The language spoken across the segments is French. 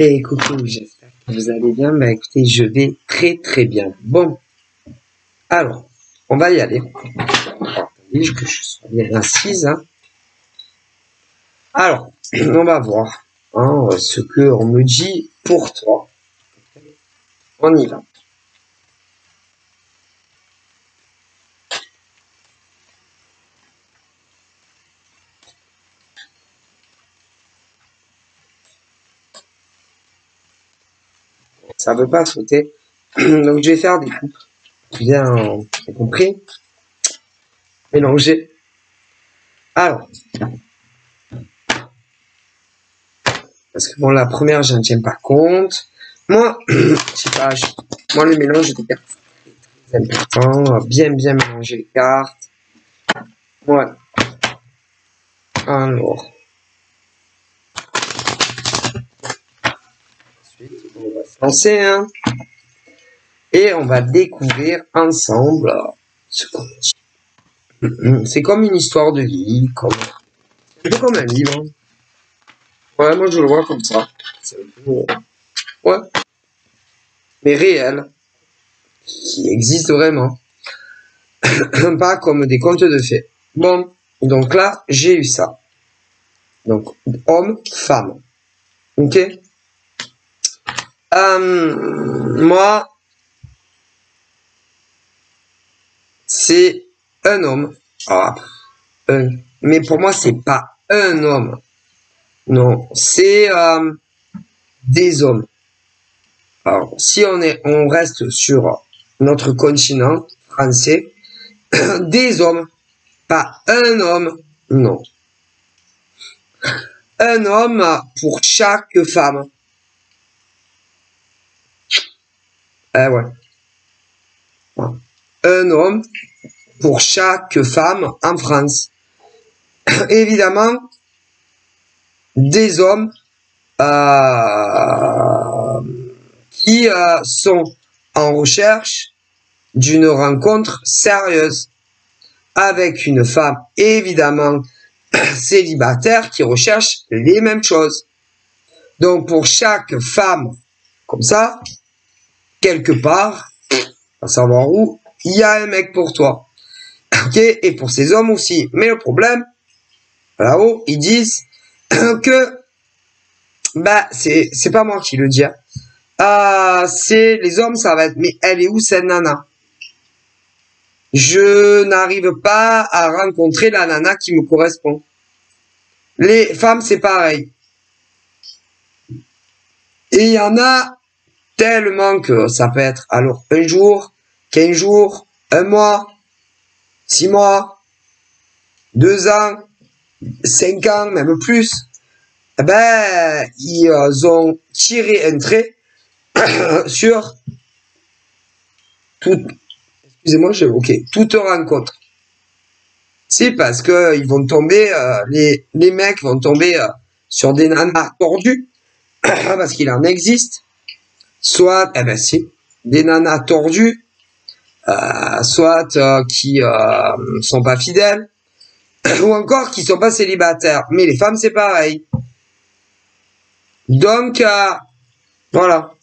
Et coucou, j'espère que vous allez bien. Bah écoutez, je vais très bien. Bon, alors, on va y aller. Attendez que je sois bien assise. Hein. Alors, on va voir ce que on me dit pour toi. On y va. Ça veut pas sauter. Donc je vais faire des coupes. Bien compris. Mélanger. Alors. Parce que bon, la première, je ne tiens pas compte. Moi, je sais pas, moi le mélange des cartes, c'est très important. Bien mélanger les cartes. Voilà. Alors. Ensuite, on va se lancer, hein. Et on va découvrir ensemble ce qu'on dit. C'est comme une histoire de vie, un peu comme un livre. Ouais, moi je le vois comme ça. C'est un peu, ouais. Mais réel. Qui existe vraiment. Pas comme des contes de fées. Bon, donc là, j'ai eu ça. Donc, homme, femme. Ok? Moi, c'est un homme. Ah, mais pour moi, c'est pas un homme. Non, c'est des hommes. Alors, si on reste sur notre continent français, des hommes, pas un homme, non. Un homme pour chaque femme. Ouais. Un homme pour chaque femme en France. Évidemment, des hommes qui sont en recherche d'une rencontre sérieuse avec une femme, évidemment, célibataire qui recherche les mêmes choses. Donc, pour chaque femme, comme ça, quelque part, à savoir où, il y a un mec pour toi. Ok? Et pour ces hommes aussi. Mais le problème, là-haut, ils disent que, bah, c'est pas moi qui le dis. C'est les hommes, ça va être, mais elle est où cette nana? Je n'arrive pas à rencontrer la nana qui me correspond. Les femmes, c'est pareil. Et il y en a tellement que ça peut être alors un jour, 15 jours, un mois, 6 mois, 2 ans, 5 ans, même plus. Eh ben, ils ont tiré un trait sur toute, excusez-moi, toute rencontre. C'est parce que ils vont tomber, les mecs vont tomber sur des nanas tordues, parce qu'il en existe. Soit, eh ben si, des nanas tordues, soit qui sont pas fidèles, ou encore qui sont pas célibataires. Mais les femmes, c'est pareil. Donc, voilà.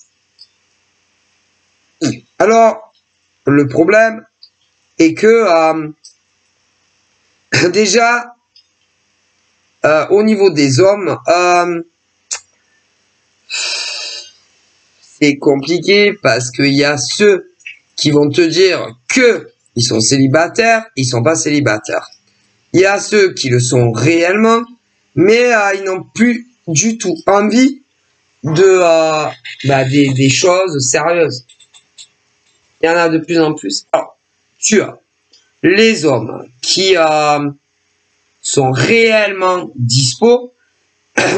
Alors, le problème est que déjà, au niveau des hommes, c'est compliqué parce qu'il y a ceux qui vont te dire que ils sont célibataires, ils sont pas célibataires. Il y a ceux qui le sont réellement, mais ils n'ont plus du tout envie de des choses sérieuses. Il y en a de plus en plus. Alors, tu as les hommes qui sont réellement dispo,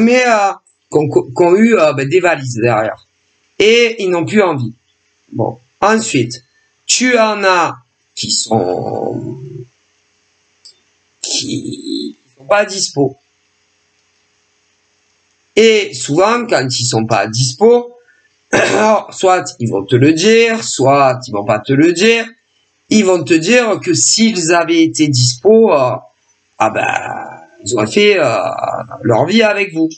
mais qui ont eu des valises derrière. Et ils n'ont plus envie. Bon. Ensuite, tu en as qui sont pas dispo. Et souvent, quand ils sont pas dispo, alors, soit ils vont te le dire, soit ils vont pas te le dire. Ils vont te dire que s'ils avaient été dispo, ils auraient fait leur vie avec vous.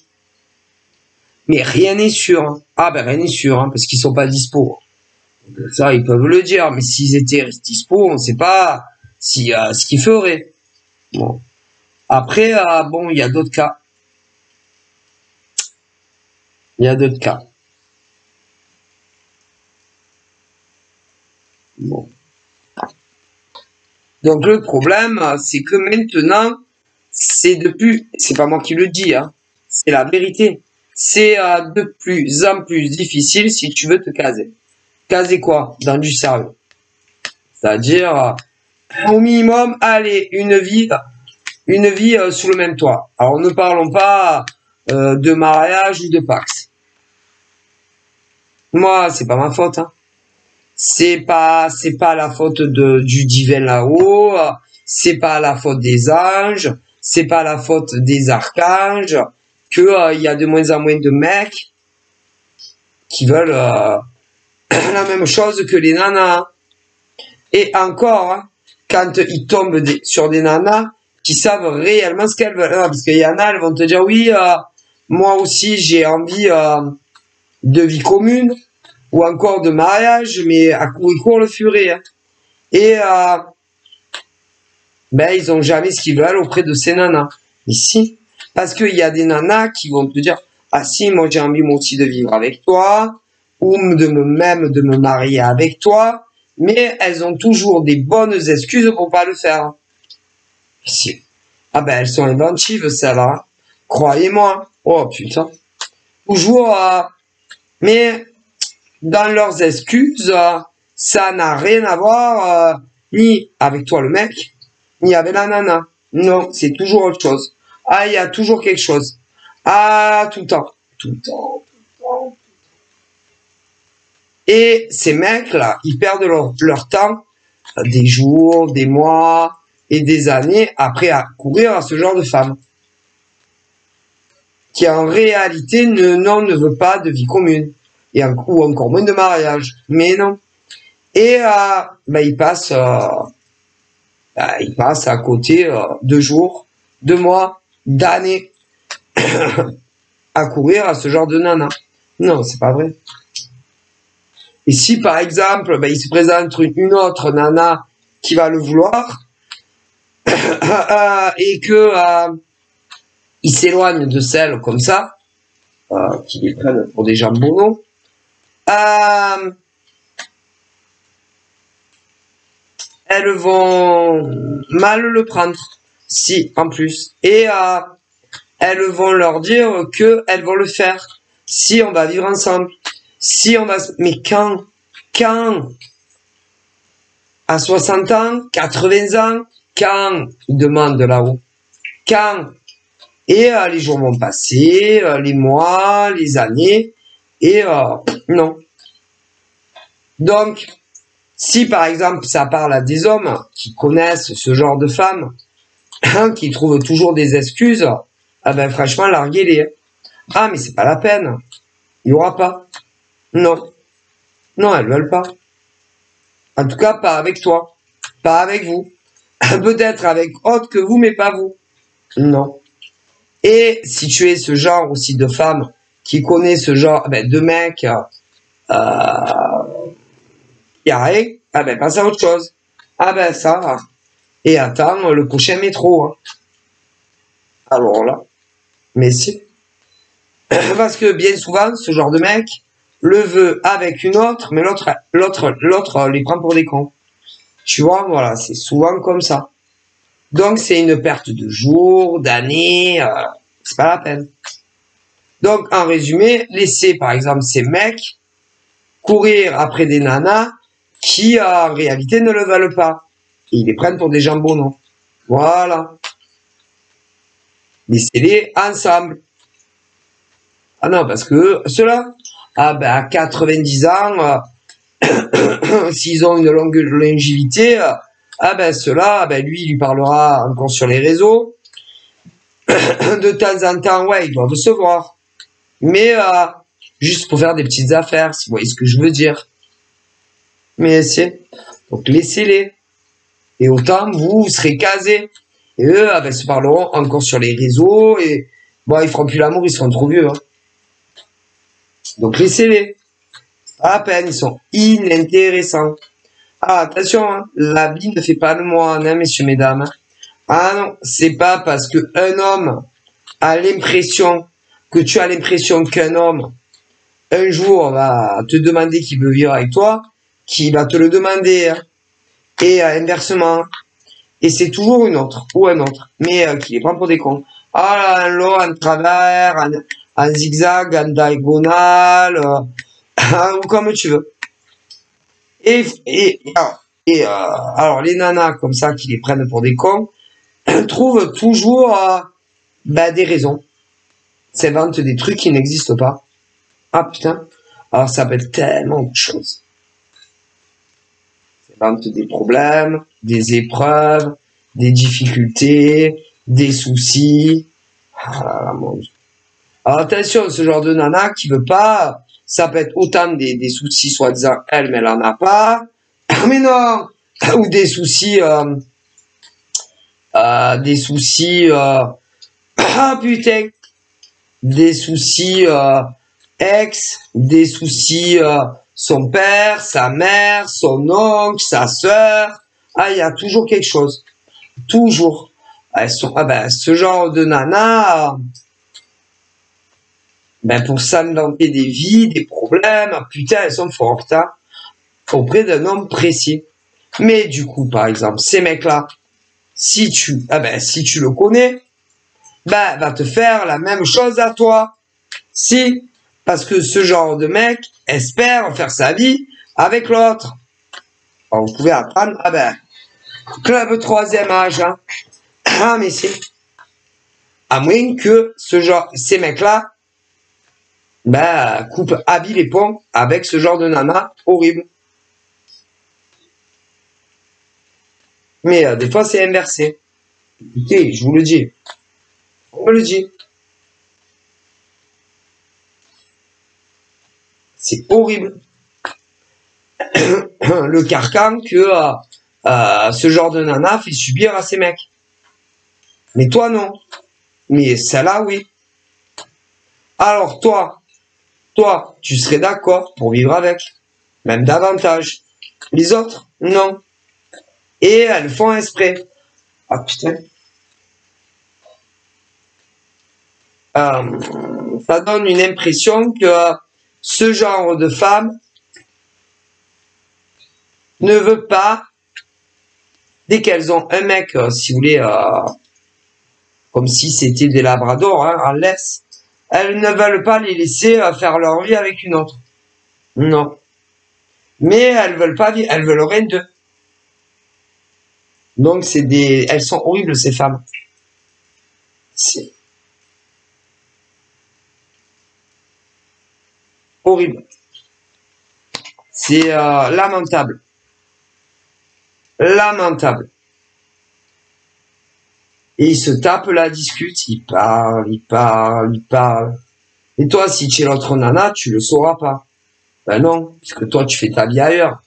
Mais rien n'est sûr. Hein. Ah ben rien n'est sûr, hein, parce qu'ils sont pas dispo. Ça, ils peuvent le dire, mais s'ils étaient dispo, on ne sait pas si, ce qu'ils feraient. Bon. Après, bon, il y a d'autres cas. Il y a d'autres cas. Bon. Donc le problème, c'est que maintenant, c'est pas moi qui le dis, hein, c'est la vérité. C'est de plus en plus difficile si tu veux te caser. Caser quoi? Dans du sérieux. C'est-à-dire, au minimum, allez, une vie sous le même toit. Alors ne parlons pas de mariage ou de Pax. Moi, c'est pas ma faute. Hein. C'est pas la faute du divin là-haut. C'est pas la faute des anges. C'est pas la faute des archanges que il y a de moins en moins de mecs qui veulent la même chose que les nanas. Et encore, hein, quand ils tombent sur des nanas qui savent réellement ce qu'elles veulent. Parce qu'il y en a, elles vont te dire oui, moi aussi j'ai envie de vie commune ou encore de mariage, mais à court le furet. Hein. Et ben ils ont jamais ce qu'ils veulent auprès de ces nanas. Ici, parce qu'il y a des nanas qui vont te dire ah si, moi j'ai envie moi aussi de vivre avec toi ou de me marier avec toi, mais elles ont toujours des bonnes excuses pour pas le faire. Ici. Ah ben elles sont inventives celles-là. Hein. Croyez-moi. Oh putain. Toujours mais dans leurs excuses, ça n'a rien à voir ni avec toi le mec, ni avec la nana. Non, c'est toujours autre chose. Ah, il y a toujours quelque chose. Ah, tout le temps. Tout le temps. Et ces mecs-là, ils perdent leur temps, des jours, des mois et des années après à courir à ce genre de femme. Qui en réalité ne veut pas de vie commune. Ou encore moins de mariage. Mais non. Et ben, il passe à côté 2 jours, 2 mois, d'années à courir à ce genre de nana. Non, c'est pas vrai. Et si par exemple, ben, il se présente une autre nana qui va le vouloir et que il s'éloigne de celle comme ça, qui les prennent pour des jambons, elles vont mal le prendre, si en plus, et elles vont leur dire que elles vont le faire, si on va vivre ensemble, si on va, mais quand, à 60 ans, 80 ans, quand ils demandent là-haut, quand, et les jours vont passer, les mois, les années, et non. Donc, si par exemple ça parle à des hommes qui connaissent ce genre de femmes, qui trouvent toujours des excuses, ah ben franchement larguez-les. Ah mais c'est pas la peine, il y aura pas. Non, non elles veulent pas. En tout cas pas avec toi, pas avec vous. Peut-être avec autre que vous mais pas vous. Non. Et si tu es ce genre aussi de femme qui connaît ce genre de mec qui arrive, ah ben passe à autre chose. Ah ben ça, et attends le prochain métro. Hein. Alors là, mais si. Parce que bien souvent, ce genre de mec le veut avec une autre, mais l'autre les prend pour des cons. Tu vois, voilà, c'est souvent comme ça. Donc c'est une perte de jours, d'années, c'est pas la peine. Donc en résumé, laissez par exemple ces mecs courir après des nanas qui en réalité ne le veulent pas. Et ils les prennent pour des jambons. Voilà. Laissez-les ensemble. Ah non, parce que ceux-là, ah ben à 90 ans, s'ils ont une longue longévité, ah ben ceux-là, ben lui, il lui parlera encore sur les réseaux. De temps en temps, ouais, ils doivent se voir. Mais juste pour faire des petites affaires, si vous voyez ce que je veux dire. Mais c'est... Donc laissez-les. Et autant, vous serez casés. Et eux, se parleront encore sur les réseaux. Et bon, ils feront plus l'amour, ils seront trop vieux. Hein. Donc laissez-les. Pas à peine, ils sont inintéressants. Ah, attention, hein, l'habit ne fait pas le moine, hein, messieurs, mesdames. Ah non, c'est pas parce que un homme a l'impression que tu as l'impression qu'un homme, un jour, va te demander qu'il veut vivre avec toi, qu'il va te le demander, hein. Et inversement. Et c'est toujours une autre, ou un autre, mais qui les prend pour des cons. Ah là, un lot, en travers, en zigzag, en diagonale, ou comme tu veux. Alors, les nanas comme ça qui les prennent pour des cons trouvent toujours des raisons. S'inventent des trucs qui n'existent pas. Ah putain. Alors ça peut être tellement de choses. S'inventent des problèmes, des épreuves, des difficultés, des soucis. Ah là là, mon Dieu. Alors attention, ce genre de nana qui veut pas, ça peut être autant des soucis soi-disant elle, mais elle en a pas. Mais non. Ou des soucis, ah putain, des soucis ex, des soucis son père, sa mère, son oncle, sa sœur. Ah, il y a toujours quelque chose. Toujours. Elles sont, ce genre de nana, pour s'inventer des vies, des problèmes, putain, elles sont fortes, hein, auprès d'un homme précis. Mais du coup, par exemple, ces mecs-là, si tu le connais, va te faire la même chose à toi. Si, parce que ce genre de mec espère faire sa vie avec l'autre. Alors, vous pouvez apprendre, club troisième âge, hein. Ah, mais c'est, à moins que ces mecs-là, coupent habille les ponts avec ce genre de nana horrible. Mais des fois, c'est inversé. Écoutez, je vous le dis. On me le dit. C'est horrible. Le carcan que ce genre de nana fait subir à ces mecs. Mais toi, non. Mais celle-là, oui. Alors, toi, tu serais d'accord pour vivre avec. Même davantage. Les autres, non. Et elles font exprès. Ah, putain. Ça donne une impression que ce genre de femme ne veut pas, dès qu'elles ont un mec, si vous voulez, comme si c'était des labradors, hein, en laisse, elles ne veulent pas les laisser faire leur vie avec une autre. Non. Mais elles veulent pas, elles veulent rien d'eux. Donc elles sont horribles, ces femmes. C'est horrible. C'est lamentable. Lamentable. Et ils se tapent la discute, ils parlent. Et toi, si tu es l'autre nana, tu le sauras pas. Ben non, puisque toi, tu fais ta vie ailleurs.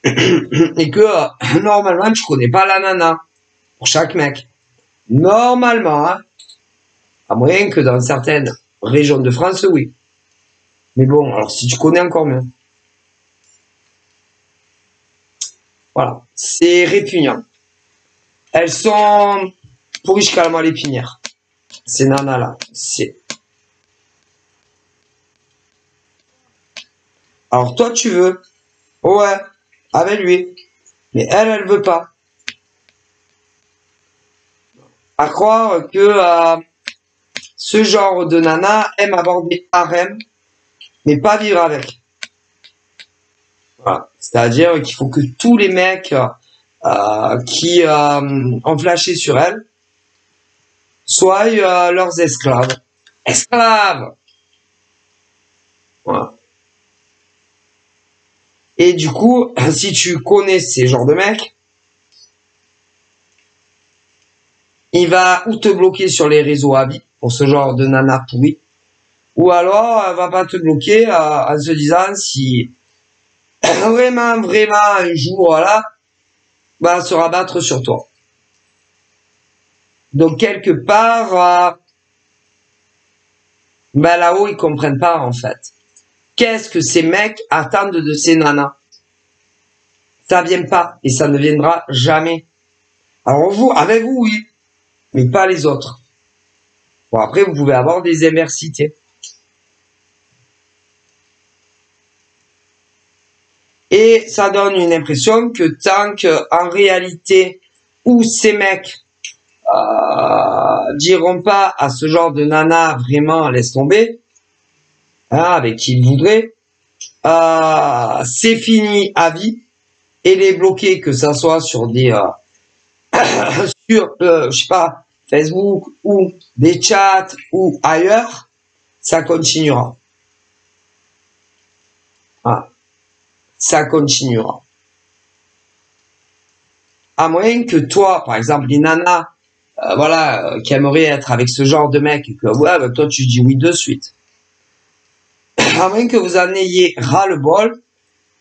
Et que, normalement, tu connais pas la nana. Pour chaque mec. Normalement, hein. À moyen que dans certaines régions de France, oui. Mais bon, alors si tu connais encore mieux. Voilà. C'est répugnant. Elles sont pourries calmement l'épinière. Ces nanas-là. Alors toi, tu veux. Ouais. Avec lui. Mais elle veut pas. À croire que ce genre de nana aime avoir des harems, mais pas vivre avec. Voilà. C'est-à-dire qu'il faut que tous les mecs qui ont flashé sur elle soient leurs esclaves. Esclaves! Voilà. Et du coup, si tu connais ces genres de mecs, il va ou te bloquer sur les réseaux à vie pour ce genre de nana pourri, ou alors elle va pas te bloquer en se disant si vraiment un jour là va se rabattre sur toi. Donc quelque part Ben là-haut, ils comprennent pas, en fait. Qu'est-ce que ces mecs attendent de ces nanas? Ça vient pas, et ça ne viendra jamais. Alors vous, avec vous, oui, mais pas les autres. Bon, après, vous pouvez avoir des inversités. Et ça donne une impression que tant qu'en réalité, où ces mecs diront pas à ce genre de nana vraiment laisse tomber, hein, avec qui ils voudraient, c'est fini à vie, et les bloquer, que ça soit sur des sur je sais pas, Facebook ou des chats ou ailleurs, ça continuera. Ah, ça continuera. À moins que toi, par exemple, les nanas, qui aimeraient être avec ce genre de mec, et que ouais, bah, toi tu dis oui de suite. À moins que vous en ayez ras le bol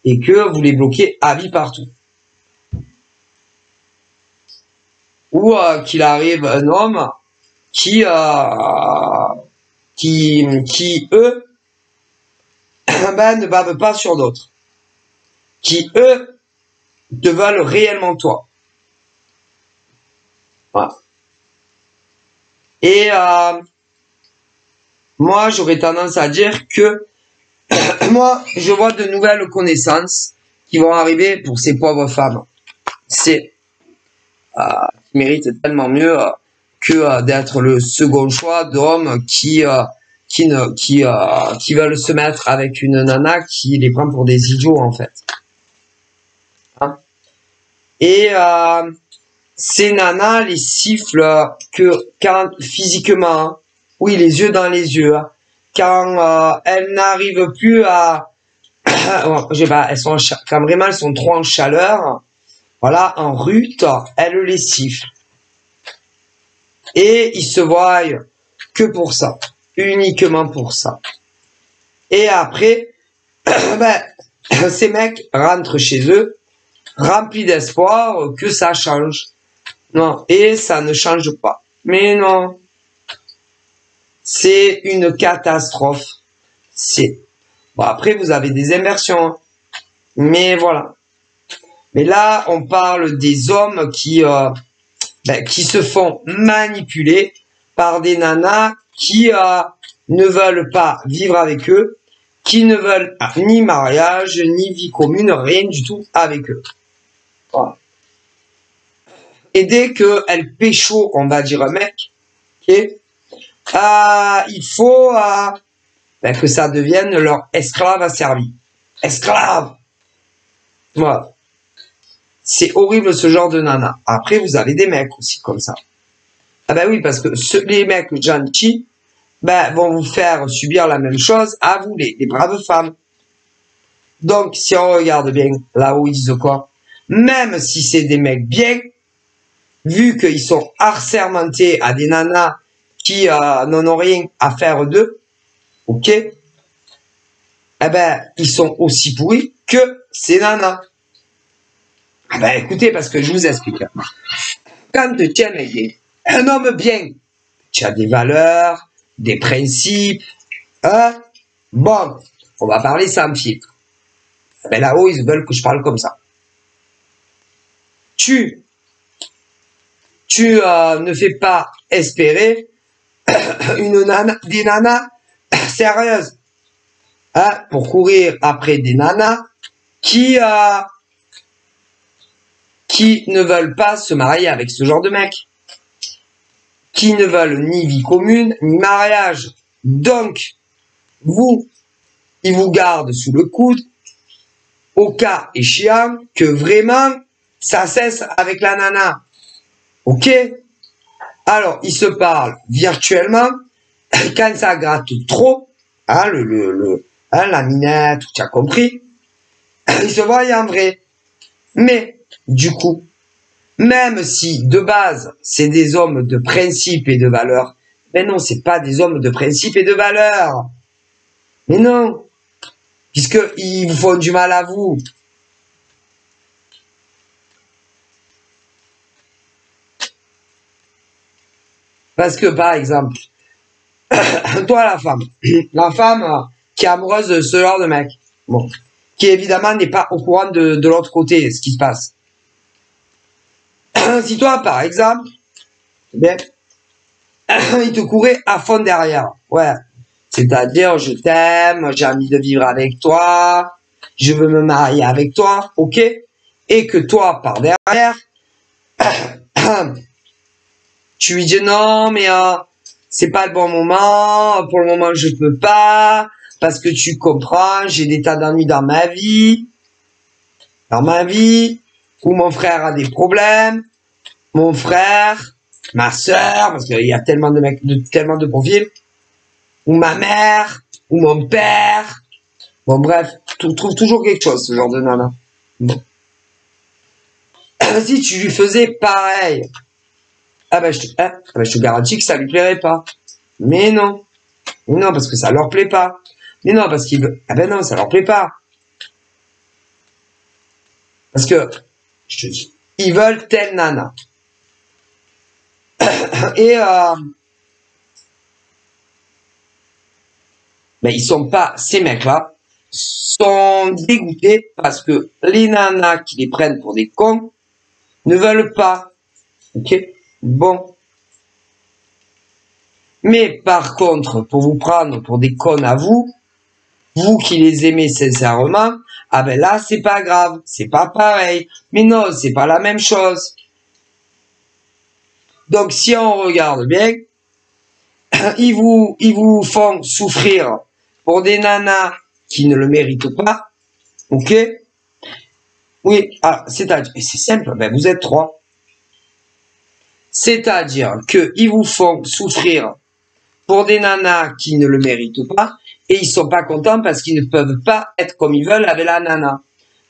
et que vous les bloquez à vie partout. Ou qu'il arrive un homme qui eux ben, ne bavent pas sur d'autres, qui eux te veulent réellement toi. Voilà. Et moi j'aurais tendance à dire que moi je vois de nouvelles connaissances qui vont arriver pour ces pauvres femmes. C'est qui méritent tellement mieux que d'être le second choix d'hommes qui veulent se mettre avec une nana qui les prend pour des idiots en fait. Hein? Et ces nanas les sifflent que quand physiquement, oui les yeux dans les yeux, quand elles n'arrivent plus à, je sais pas, quand vraiment elles sont trop en chaleur, voilà, en rut, elles les sifflent. Et ils se voient que pour ça, uniquement pour ça. Et après, ben, ces mecs rentrent chez eux, remplis d'espoir que ça change. Non, et ça ne change pas. Mais non, c'est une catastrophe. C'est bon, après vous avez des inversions, mais voilà. Mais là, on parle des hommes qui se font manipuler par des nanas qui ne veulent pas vivre avec eux, qui ne veulent ni mariage, ni vie commune, rien du tout avec eux. Voilà. Et dès qu'elles pécho, on va dire un mec, okay, il faut que ça devienne leur esclave asservi. Esclave! Voilà. C'est horrible ce genre de nana. Après, vous avez des mecs aussi comme ça. Ah ben oui, parce que les mecs gentils, vont vous faire subir la même chose à vous, les braves femmes. Donc, si on regarde bien là-haut, ils disent quoi? Même si c'est des mecs bien, vu qu'ils sont harcementés à des nanas qui n'en ont rien à faire d'eux, ok? Eh ben, ils sont aussi pourris que ces nanas. Ah ben, écoutez, parce que je vous explique. Quand tu es un homme bien, tu as des valeurs, des principes, hein? Bon, on va parler sans filtre. Ben là-haut, ils veulent que je parle comme ça. Tu ne fais pas espérer des nanas sérieuses, hein, pour courir après des nanas qui ne veulent pas se marier avec ce genre de mec, qui ne veulent ni vie commune, ni mariage. Donc, ils vous gardent sous le coude, au cas échéant que vraiment, ça cesse avec la nana. Ok? Alors, ils se parlent virtuellement, quand ça gratte trop, hein, la minette, tu as compris, ils se voient en vrai. Mais, du coup, même si de base, c'est des hommes de principe et de valeur, mais non, c'est pas des hommes de principe et de valeur. Mais non, puisqu'ils vous font du mal à vous. Parce que, par exemple, Toi, la femme qui est amoureuse de ce genre de mec, bon, qui évidemment n'est pas au courant de l'autre côté, ce qui se passe. Si toi, par exemple, ben, il te courait à fond derrière, ouais, c'est-à-dire, je t'aime, j'ai envie de vivre avec toi, je veux me marier avec toi, ok? Et que toi, par derrière, tu lui dis non, mais c'est pas le bon moment, pour le moment je peux pas, parce que tu comprends, j'ai des tas d'ennuis dans ma vie, où mon frère a des problèmes, mon frère, ma sœur, parce qu'il y a tellement de mecs, tellement de profils, ou ma mère, ou mon père. Bon, bref, tu trouves toujours quelque chose, ce genre de nana. Bon. Si tu lui faisais pareil, je te garantis que ça lui plairait pas. Mais non. Mais non, parce que ça leur plaît pas. Mais non, parce qu'ils veulent. Ah ben non, ça leur plaît pas. Parce que, je te dis, ils veulent telle nana. Et ben ils sont pas, ces mecs-là, sont dégoûtés parce que les nanas qui les prennent pour des cons ne veulent pas. Ok? Bon. Mais par contre, pour vous prendre pour des connes à vous qui les aimez sincèrement, ah ben là, c'est pas grave, c'est pas pareil. Mais non, c'est pas la même chose. Donc, si on regarde bien, ils vous font souffrir pour des nanas qui ne le méritent pas. Ok? Oui, c'est-à-dire, et c'est simple, ben vous êtes trois. C'est-à-dire qu'ils vous font souffrir pour des nanas qui ne le méritent pas, et ils sont pas contents parce qu'ils ne peuvent pas être comme ils veulent avec la nana.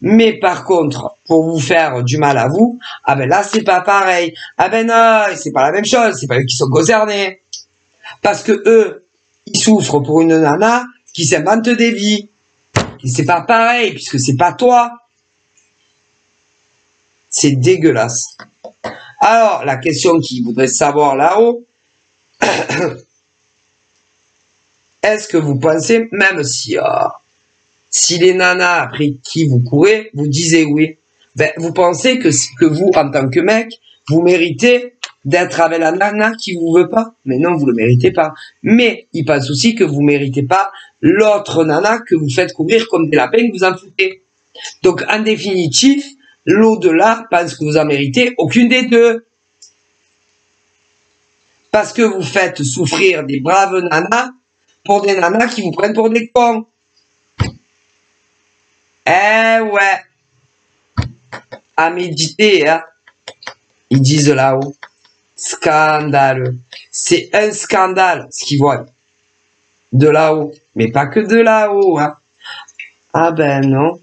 Mais par contre, pour vous faire du mal à vous, ah ben là, c'est pas pareil. Ah ben non, c'est pas la même chose, c'est pas eux qui sont concernés. Parce que eux, ils souffrent pour une nana qui s'invente des vies. Et c'est pas pareil, puisque c'est pas toi. C'est dégueulasse. Alors, la question qu'ils voudraient savoir là-haut, est-ce que vous pensez, même si les nanas après qui vous courez, vous disiez oui, ben, vous pensez que vous, en tant que mec, vous méritez d'être avec la nana qui vous veut pas? Mais non, vous le méritez pas. Mais il pense aussi que vous méritez pas l'autre nana que vous faites courir comme des lapins, que vous en foutez. Donc, en définitif, l'au-delà pense que vous en méritez aucune des deux. Parce que vous faites souffrir des braves nanas pour des nanas qui vous prennent pour des cons. Eh ouais. À méditer, hein. Ils disent là-haut. Scandaleux. C'est un scandale ce qu'ils voient. De là-haut. Mais pas que de là-haut, hein. Ah ben non.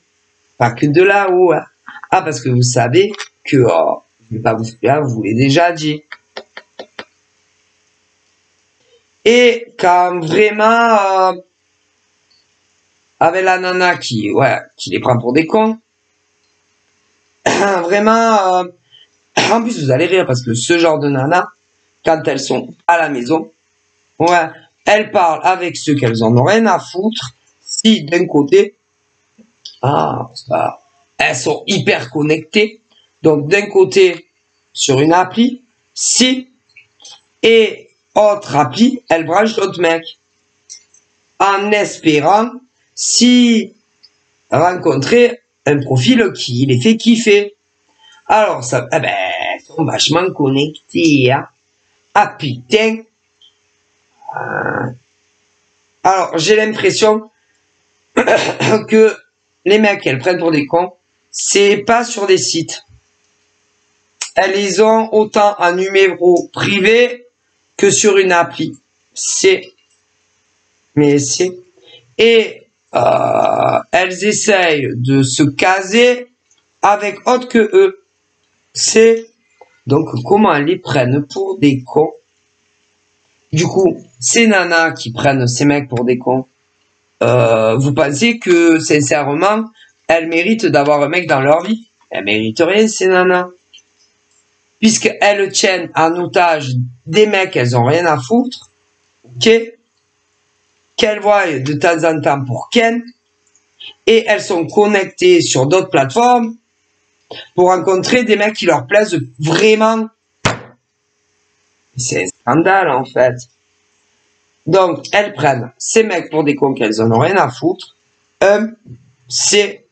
Pas que de là-haut, hein. Ah, parce que vous savez que, je vais pas vous faire, vous l'avez déjà dit. Et quand vraiment, avec la nana qui les prend pour des cons, vraiment, en plus vous allez rire parce que ce genre de nana, quand elles sont à la maison, ouais, elles parlent avec ceux qu'elles en ont rien à foutre. Si d'un côté, elles sont hyper connectées, donc d'un côté sur une appli, si, et autre appli, elles branchent d'autres mecs, en espérant si rencontrer un profil qui les fait kiffer. Alors ça, elles sont vachement connectés, hein. Ah putain. Alors j'ai l'impression que les mecs qu'elles prennent pour des cons, c'est pas sur des sites. Elles les ont autant en numéro privé que sur une appli. Et elles essayent de se caser avec autre que eux. Donc comment elles les prennent pour des cons? Du coup, ces nanas qui prennent ces mecs pour des cons, vous pensez que sincèrement, elles méritent d'avoir un mec dans leur vie? Elles méritent rien, ces nanas. Puisqu'elles tiennent en otage des mecs, elles ont rien à foutre. Ok? qu'elle voit de temps en temps pour Ken. Et elles sont connectées sur d'autres plateformes pour rencontrer des mecs qui leur plaisent vraiment. C'est un scandale, en fait. Donc, elles prennent ces mecs pour des cons qu'elles en ont rien à foutre. C'est...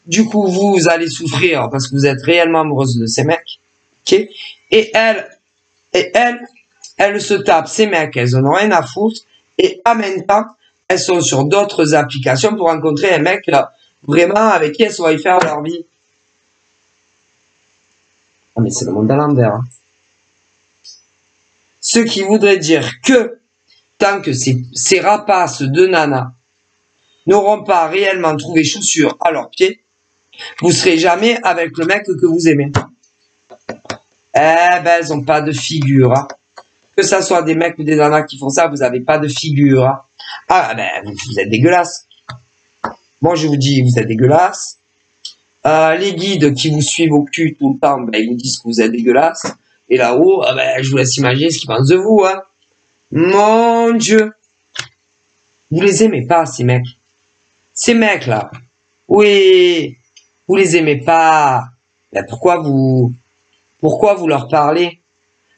Du coup, vous allez souffrir parce que vous êtes réellement amoureuse de ces mecs. Ok? Et elles se tapent ces mecs, elles en ont rien à foutre. Et en même temps, elles sont sur d'autres applications pour rencontrer un mec vraiment avec qui elles vont y faire leur vie. Ah, mais c'est le monde à l'envers. Hein. Ce qui voudrait dire que tant que ces rapaces de nanas n'auront pas réellement trouvé chaussures à leurs pieds, vous serez jamais avec le mec que vous aimez. Eh ben, elles ont pas de figure. Hein. Que ça soit des mecs ou des nanas qui font ça, vous avez pas de figure. Hein. Ah ben, vous êtes dégueulasse. Moi, je vous dis, vous êtes dégueulasse. Les guides qui vous suivent au cul tout le temps, ben, ils vous disent que vous êtes dégueulasse. Et là-haut, ben, je vous laisse imaginer ce qu'ils pensent de vous. Hein. Mon Dieu. Vous les aimez pas, ces mecs. Ces mecs-là. Oui. Vous les aimez pas. Ben, pourquoi vous leur parlez?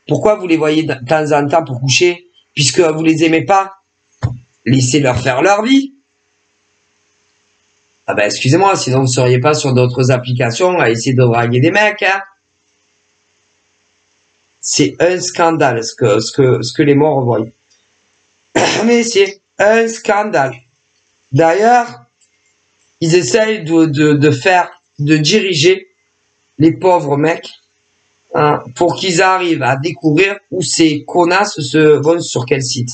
Pourquoi vous les voyez de temps en temps pour coucher? Puisque vous les aimez pas. Laissez-leur faire leur vie. Ah ben, excusez-moi, sinon vous seriez pas sur d'autres applications à essayer de draguer des mecs, hein. C'est un scandale, ce que les morts voient. Mais c'est un scandale. D'ailleurs, ils essayent de diriger les pauvres mecs, hein, pour qu'ils arrivent à découvrir où ces connasses vont sur quel site.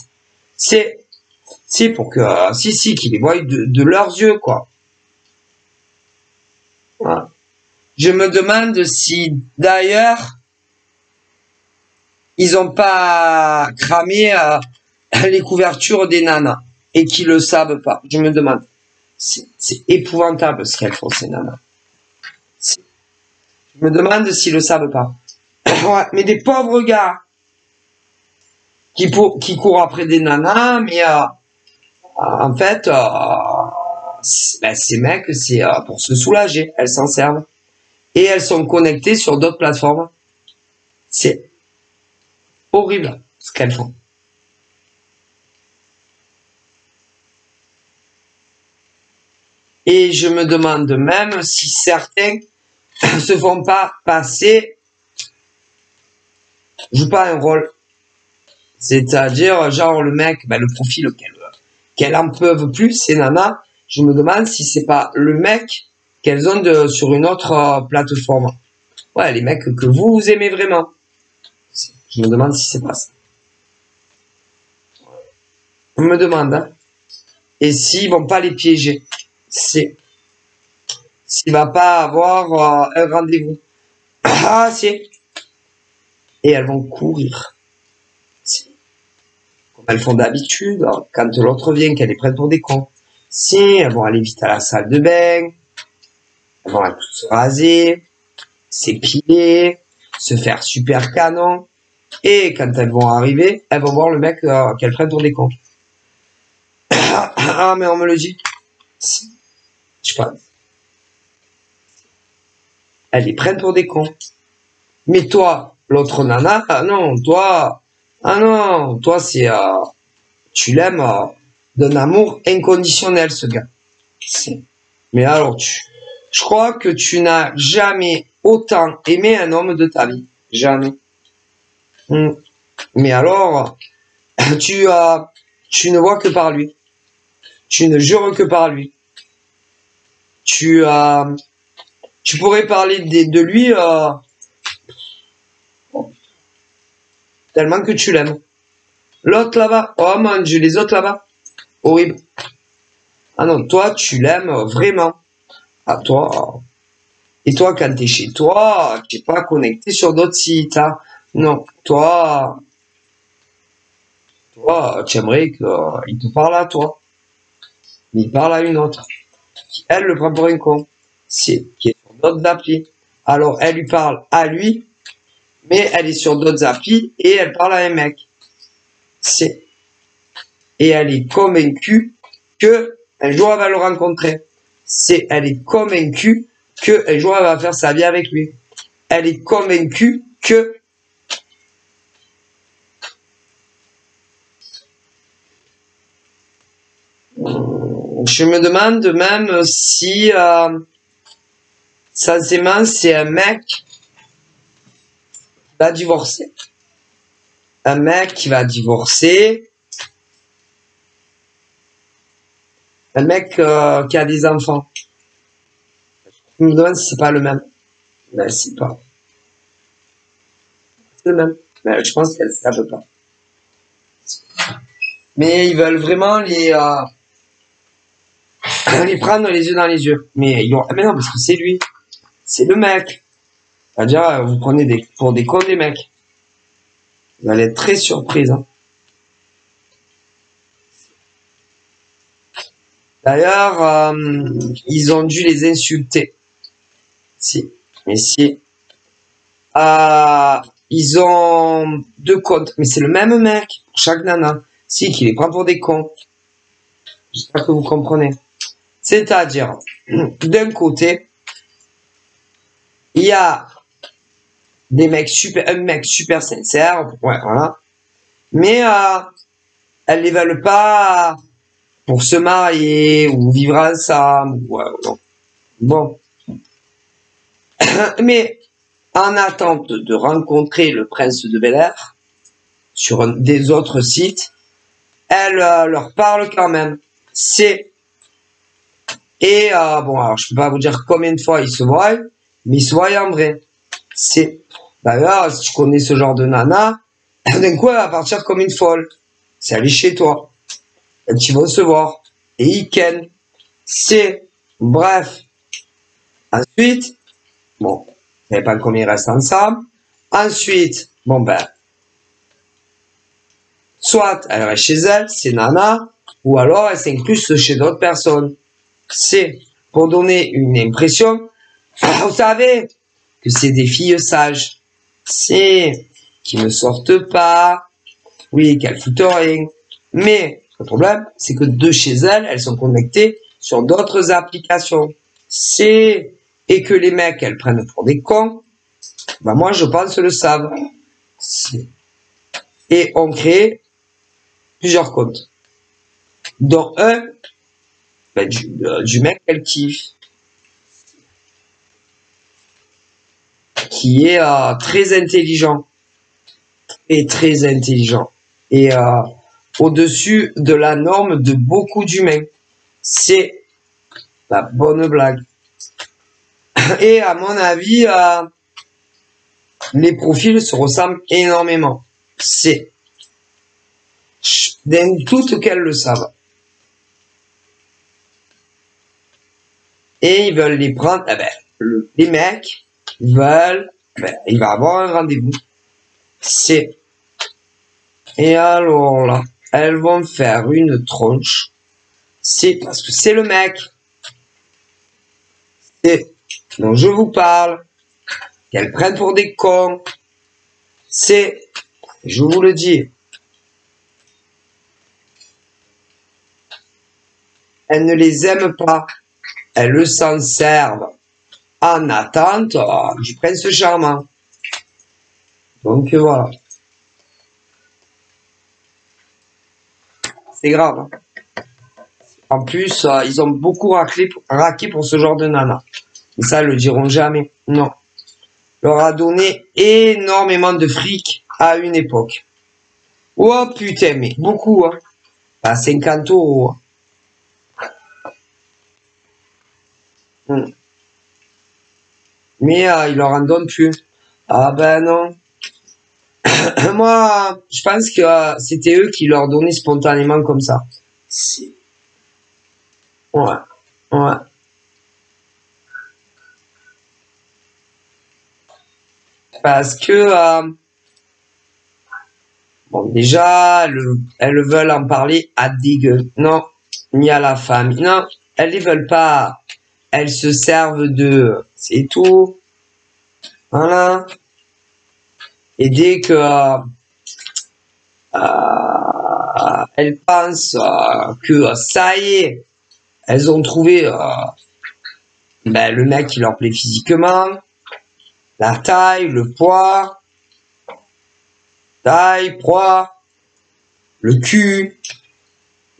C'est pour que, qu'ils les voient de leurs yeux, quoi. Voilà. Je me demande si, d'ailleurs, ils ont pas cramé les couvertures des nanas et qu'ils le savent pas. Je me demande. C'est épouvantable ce qu'elles font, ces nanas. Je me demande s'ils le savent pas. Ouais, mais des pauvres gars qui courent après des nanas, mais en fait, ces mecs, c'est pour se soulager. Elles s'en servent. Et elles sont connectées sur d'autres plateformes. C'est horrible ce qu'elles font. Et je me demande même si certains se font pas passer, jouent pas un rôle. C'est-à-dire, genre, le mec, le profil qu'elles en peuvent plus, ces nanas, je me demande si c'est pas le mec qu'elles ont sur une autre plateforme. Ouais, les mecs que vous aimez vraiment. Je me demande si c'est pas ça. On me demande, hein. Et s'ils vont pas les piéger. S'il va pas avoir un rendez-vous. Ah, c'est. Et elles vont courir. Comme elles font d'habitude, quand l'autre vient, qu'elle est prête pour des cons. Elles vont aller vite à la salle de bain. Elles vont aller tout se raser, s'épiler, se faire super canon. Et quand elles vont arriver, elles vont voir le mec qu'elles prennent pour des cons. Ah, mais on me le dit. Je sais pas. Elles les prennent pour des cons. Mais toi, l'autre nana, non, toi, c'est, tu l'aimes d'un amour inconditionnel, ce gars. Mais alors, je crois que tu n'as jamais autant aimé un homme de ta vie. Jamais. Mais alors, tu ne vois que par lui. Tu ne jures que par lui. Tu pourrais parler de lui tellement que tu l'aimes. L'autre là-bas, oh mon Dieu, les autres là-bas, horrible. Ah non, toi, tu l'aimes vraiment. Ah, toi. Et toi, quand t'es chez toi, t'es pas connecté sur d'autres sites. Hein. Non, toi, tu aimerais qu'il te parle à toi. Mais il parle à une autre. Qui, elle, le prend pour un con. Qui est sur d'autres applis. Alors, elle lui parle à lui, mais elle est sur d'autres applis et elle parle à un mec. et elle est convaincue que un jour elle va le rencontrer. Elle est convaincue que un jour elle va faire sa vie avec lui. Elle est convaincue que je me demande même si censément c'est un mec qui va divorcer. Un mec qui va divorcer. Un mec qui a des enfants. Je me demande si c'est pas le même. Mais c'est pas. C'est le même. Mais je pense qu'elle ne peut pas. Mais ils veulent vraiment les prendre les yeux dans les yeux. Mais non, parce que c'est lui. C'est le mec. C'est-à-dire, vous prenez pour des cons des mecs. Vous allez être très surprise. Hein. D'ailleurs, ils ont dû les insulter. Si. Mais si. Ils ont 2 comptes. Mais c'est le même mec. Chaque nana. Si, qui les prend pour des cons. J'espère que vous comprenez. C'est-à-dire, d'un côté, il y a un mec super sincère, ouais, voilà. Mais elles les veulent pas pour se marier ou vivre ensemble. Ouais, non. Bon. Mais en attente de rencontrer le prince de Bel-Air sur des autres sites, elle leur parle quand même. Et bon, alors je peux pas vous dire combien de fois ils se voient, mais ils se voient en vrai. D'ailleurs, si tu connais ce genre de nana, d'un coup elle va partir comme une folle. C'est aller chez toi. Et ils vont se voir. Et ils ken. Bref. Ensuite, bon, vous savez pas combien ils restent ensemble. Ensuite, bon ben, soit elle reste chez elle, c'est nana, ou alors elle s'incruste chez d'autres personnes. C'est pour donner une impression, vous savez, que c'est des filles sages. C'est qui ne sortent pas, oui, qu'elles foutent rien. Mais le problème, c'est que de chez elles sont connectées sur d'autres applications. Et que les mecs, elles prennent pour des cons. Ben moi, je pense le savent. Et on crée plusieurs comptes. Dont un, ben, du mec qu'elle kiffe. Qui est très intelligent. Très intelligent. Et au-dessus de la norme de beaucoup d'humains. C'est la bonne blague. Et à mon avis, les profils se ressemblent énormément. Toutes qu'elles le savent. Et ils veulent les prendre. Eh ben, les mecs veulent. Il va avoir un rendez-vous. Et alors là, elles vont faire une tronche. C'est parce que c'est le mec. dont je vous parle. Qu'elles prennent pour des cons. Je vous le dis. Elles ne les aiment pas. Elles s'en servent en attente du prince charmant. Donc voilà. C'est grave. Hein. En plus, ils ont beaucoup raqué pour ce genre de nana. Et ça, ils le diront jamais. Non. Leur a donné énormément de fric à une époque. Oh putain, mais beaucoup. Hein. À 50 €. Mais ils leur en donnent plus. Ah ben non. Moi, je pense que c'était eux qui leur donnaient spontanément comme ça. Ouais. Ouais. Parce que, bon, déjà, elles veulent en parler à des gueux. Non, ni à la famille. Non, elles les veulent pas. Elles se servent de... C'est tout. Voilà. Et dès que... elles pensent que ça y est, elles ont trouvé le mec qui leur plaît physiquement, la taille, le poids, taille, poids, le cul,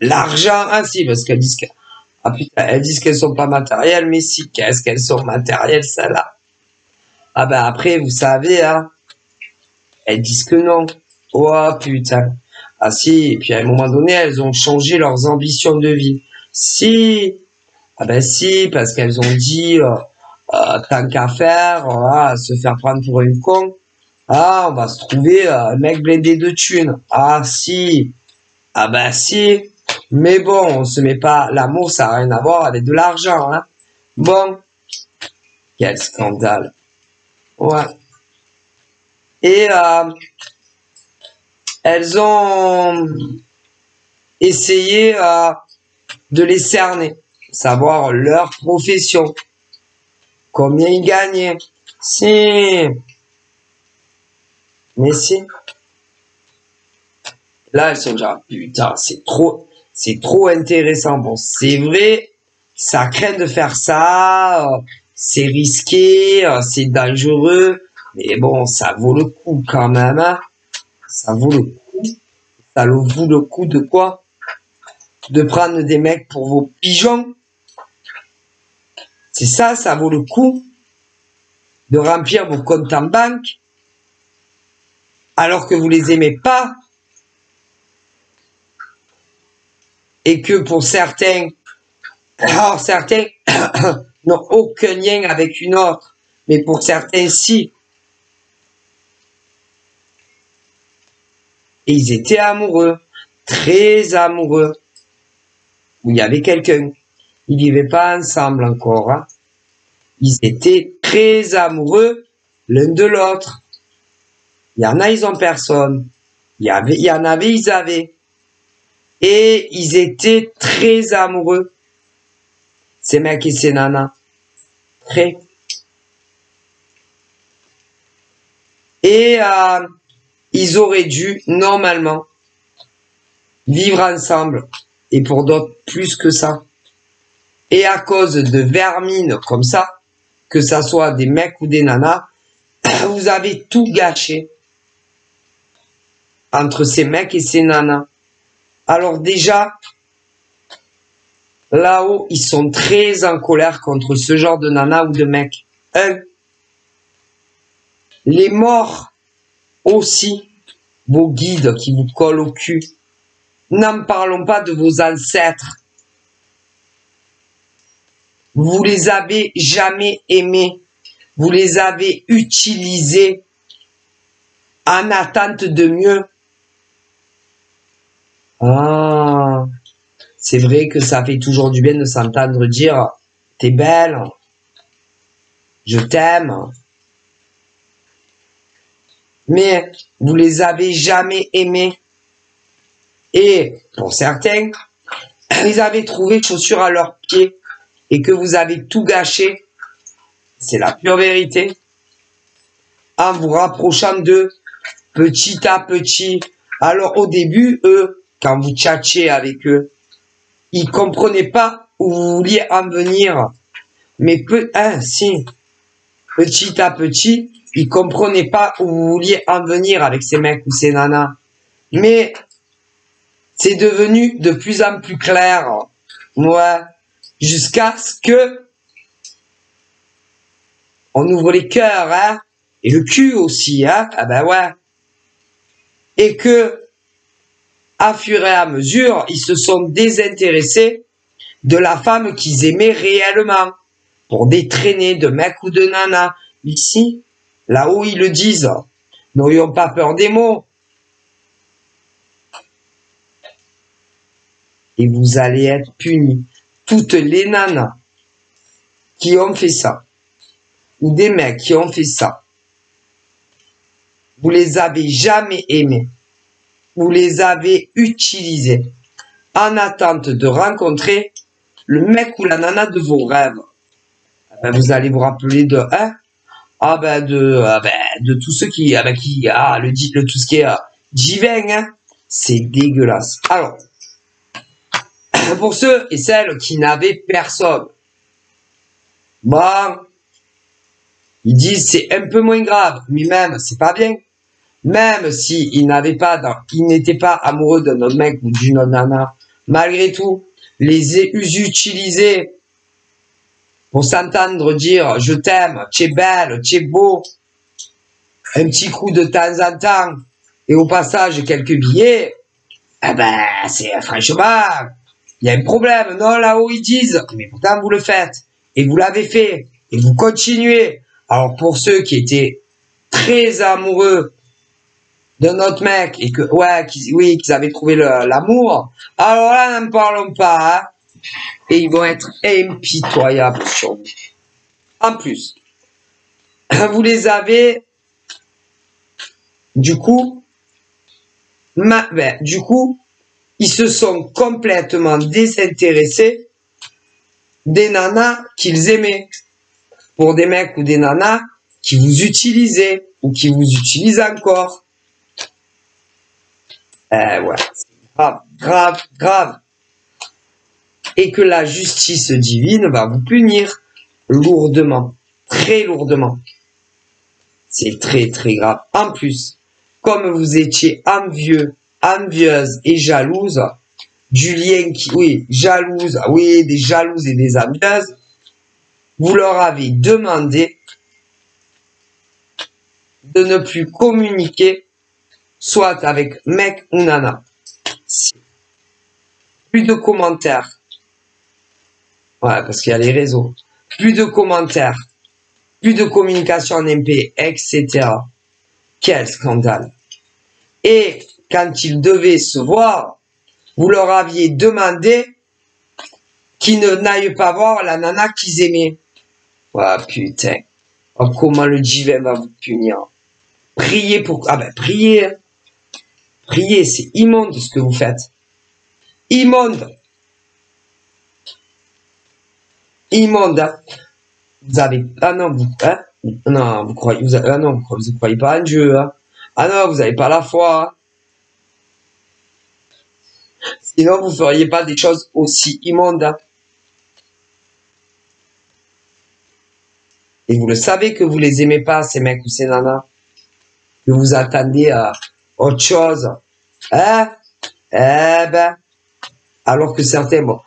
l'argent. Ah si, parce qu'elles disent elles disent qu'elles sont pas matérielles, mais si, qu'est-ce qu'elles sont matérielles, celles-là? Ah ben après, vous savez, hein, elles disent que non. Oh putain. Ah si, et puis à un moment donné, elles ont changé leurs ambitions de vie. Si, ah ben si, parce qu'elles ont dit, tant qu'à faire, se faire prendre pour une con, on va se trouver un mec blindé de thunes. Ah si, ah ben si, mais bon, on se met pas, l'amour ça n'a rien à voir avec de l'argent, hein. Bon, quel scandale. Ouais. Et elles ont essayé de les cerner, savoir leur profession, combien ils gagnaient. Si, mais si. Là, elles sont déjà, putain, c'est trop intéressant. Bon, c'est vrai, ça craint de faire ça, c'est risqué, c'est dangereux, mais bon, ça vaut le coup quand même, hein. Ça vaut le coup. Ça vaut le coup de quoi? De prendre des mecs pour vos pigeons? C'est ça, ça vaut le coup de remplir vos comptes en banque alors que vous les aimez pas et que pour certains, alors certains n'ont aucun lien avec une autre, mais pour certains si. Et ils étaient amoureux, très amoureux. Où il y avait quelqu'un. Ils vivaient pas ensemble encore, hein. Ils étaient très amoureux l'un de l'autre. Il y en a, ils ont personne. Il y en avait, ils avaient. Et ils étaient très amoureux. Ces mecs et ces nanas. Très. Et ils auraient dû, normalement, vivre ensemble. Et pour d'autres, plus que ça. Et à cause de vermines comme ça, que ça soit des mecs ou des nanas, vous avez tout gâché entre ces mecs et ces nanas. Alors déjà, là-haut, ils sont très en colère contre ce genre de nanas ou de mecs. Les morts aussi, vos guides qui vous collent au cul. N'en parlons pas de vos ancêtres. Vous les avez jamais aimés. Vous les avez utilisés en attente de mieux. Ah, c'est vrai que ça fait toujours du bien de s'entendre dire « T'es belle, je t'aime ». Mais vous les avez jamais aimés. Et pour certains, ils avaient trouvé chaussures à leurs pieds et que vous avez tout gâché. C'est la pure vérité. En vous rapprochant d'eux, petit à petit. Alors au début, eux, quand vous tchatchiez avec eux, ils comprenaient pas où vous vouliez en venir. Mais si, petit à petit, ils comprenaient pas où vous vouliez en venir avec ces mecs ou ces nanas. Mais c'est devenu de plus en plus clair. Ouais. Jusqu'à ce que on ouvre les cœurs, hein. Et le cul aussi, hein. Ah ben ouais. Et que, à fur et à mesure, ils se sont désintéressés de la femme qu'ils aimaient réellement. Pour des traînées de mecs ou de nanas. Ici, là-haut, ils le disent. N'ayons pas peur des mots. Et vous allez être punis. Toutes les nanas qui ont fait ça, ou des mecs qui ont fait ça, vous les avez jamais aimés. Vous les avez utilisés en attente de rencontrer le mec ou la nana de vos rêves. Ben, vous allez vous rappeler de de tous ceux qui tout ce qui est divin, hein. C'est dégueulasse. Alors, pour ceux et celles qui n'avaient personne, bon, ils disent c'est un peu moins grave, mais même, c'est pas bien. Même si ils n'étaient pas amoureux d'un autre mec ou d'une autre nana, malgré tout, les utiliser pour s'entendre dire je t'aime, tu es belle, tu es beau, un petit coup de temps en temps, et au passage quelques billets, eh ben, c'est franchement, il y a un problème. Non, là-haut, ils disent, mais pourtant vous le faites, et vous l'avez fait, et vous continuez. Alors, pour ceux qui étaient très amoureux d'un autre mec, et que, ouais, qu'ils avaient trouvé l'amour, alors là, n'en parlons pas, hein, et ils vont être impitoyables sur vous. En plus, vous les avez, du coup, ils se sont complètement désintéressés des nanas qu'ils aimaient. Pour des mecs ou des nanas qui vous utilisaient ou qui vous utilisent encore. Ouais, c'est grave, grave, grave. Et que la justice divine va vous punir lourdement, très lourdement. C'est très, très grave. En plus, comme vous étiez envieux, envieuse et jalouse, du lien jalouse, oui, des jalouses et des envieuses, vous leur avez demandé de ne plus communiquer, soit avec mec ou nana. Plus de commentaires. Ouais, parce qu'il y a les réseaux. Plus de commentaires. Plus de communication en MP, etc. Quel scandale. Et quand ils devaient se voir, vous leur aviez demandé qu'ils n'aillent pas voir la nana qu'ils aimaient. Ouais, putain. Oh, comment le divin va vous punir. Priez pour... Ah ben, priez. Priez, c'est immonde ce que vous faites. Immonde. Immonde. Hein. Vous avez... Ah non, vous... Hein? Non, vous croyez... Ah non, vous croyez pas en Dieu. Hein? Ah non, vous n'avez pas la foi. Hein? Sinon, vous feriez pas des choses aussi immondes. Hein? Et vous le savez que vous les aimez pas, ces mecs ou ces nanas. Que vous attendez à autre chose. Hein? Eh ben, alors que certains, bon.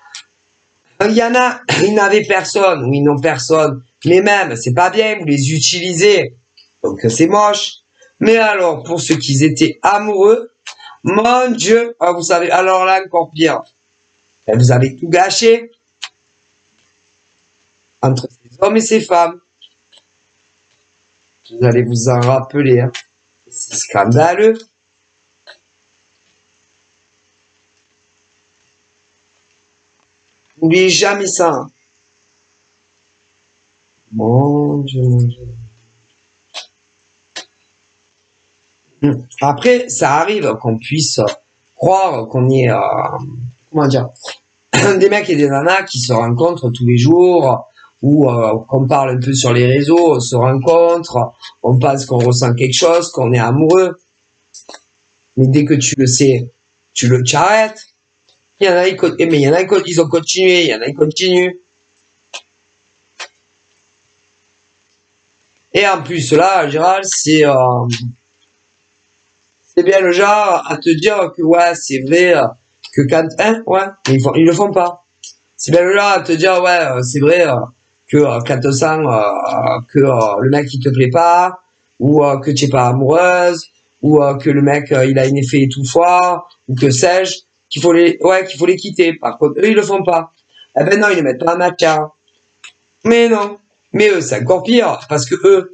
Il y en a, ils n'avaient personne, ou ils n'ont personne. Mais même, c'est pas bien, vous les utilisez. Donc c'est moche. Mais alors, pour ceux qui étaient amoureux, mon Dieu, vous savez, alors là, encore pire. Vous avez tout gâché. Entre ces hommes et ces femmes. Vous allez vous en rappeler. Hein. C'est scandaleux. N'oubliez jamais ça. Hein. Mon Dieu, mon Dieu. Après, ça arrive qu'on puisse croire qu'on est, comment dire, des mecs et des nanas qui se rencontrent tous les jours, ou qu'on parle un peu sur les réseaux, on se rencontre, on pense qu'on ressent quelque chose, qu'on est amoureux. Mais dès que tu le sais, tu arrêtes. Il y en a, ils ont continué, il y en a, ils continuent. Et en plus, là, en général, c'est bien le genre à te dire que, ouais, c'est vrai, que quand, hein, ouais, mais ils le font pas. C'est bien le genre à te dire, ouais, c'est vrai, que quand tu sens que le mec, il te plaît pas, ou que tu es pas amoureuse, ou que le mec, il a un effet étouffoir, ou que sais-je, qu'il faut les quitter. Par contre, eux, ils le font pas. Eh ben non, ils ne mettent pas en matière. Mais non. Mais eux, c'est encore pire, parce que eux,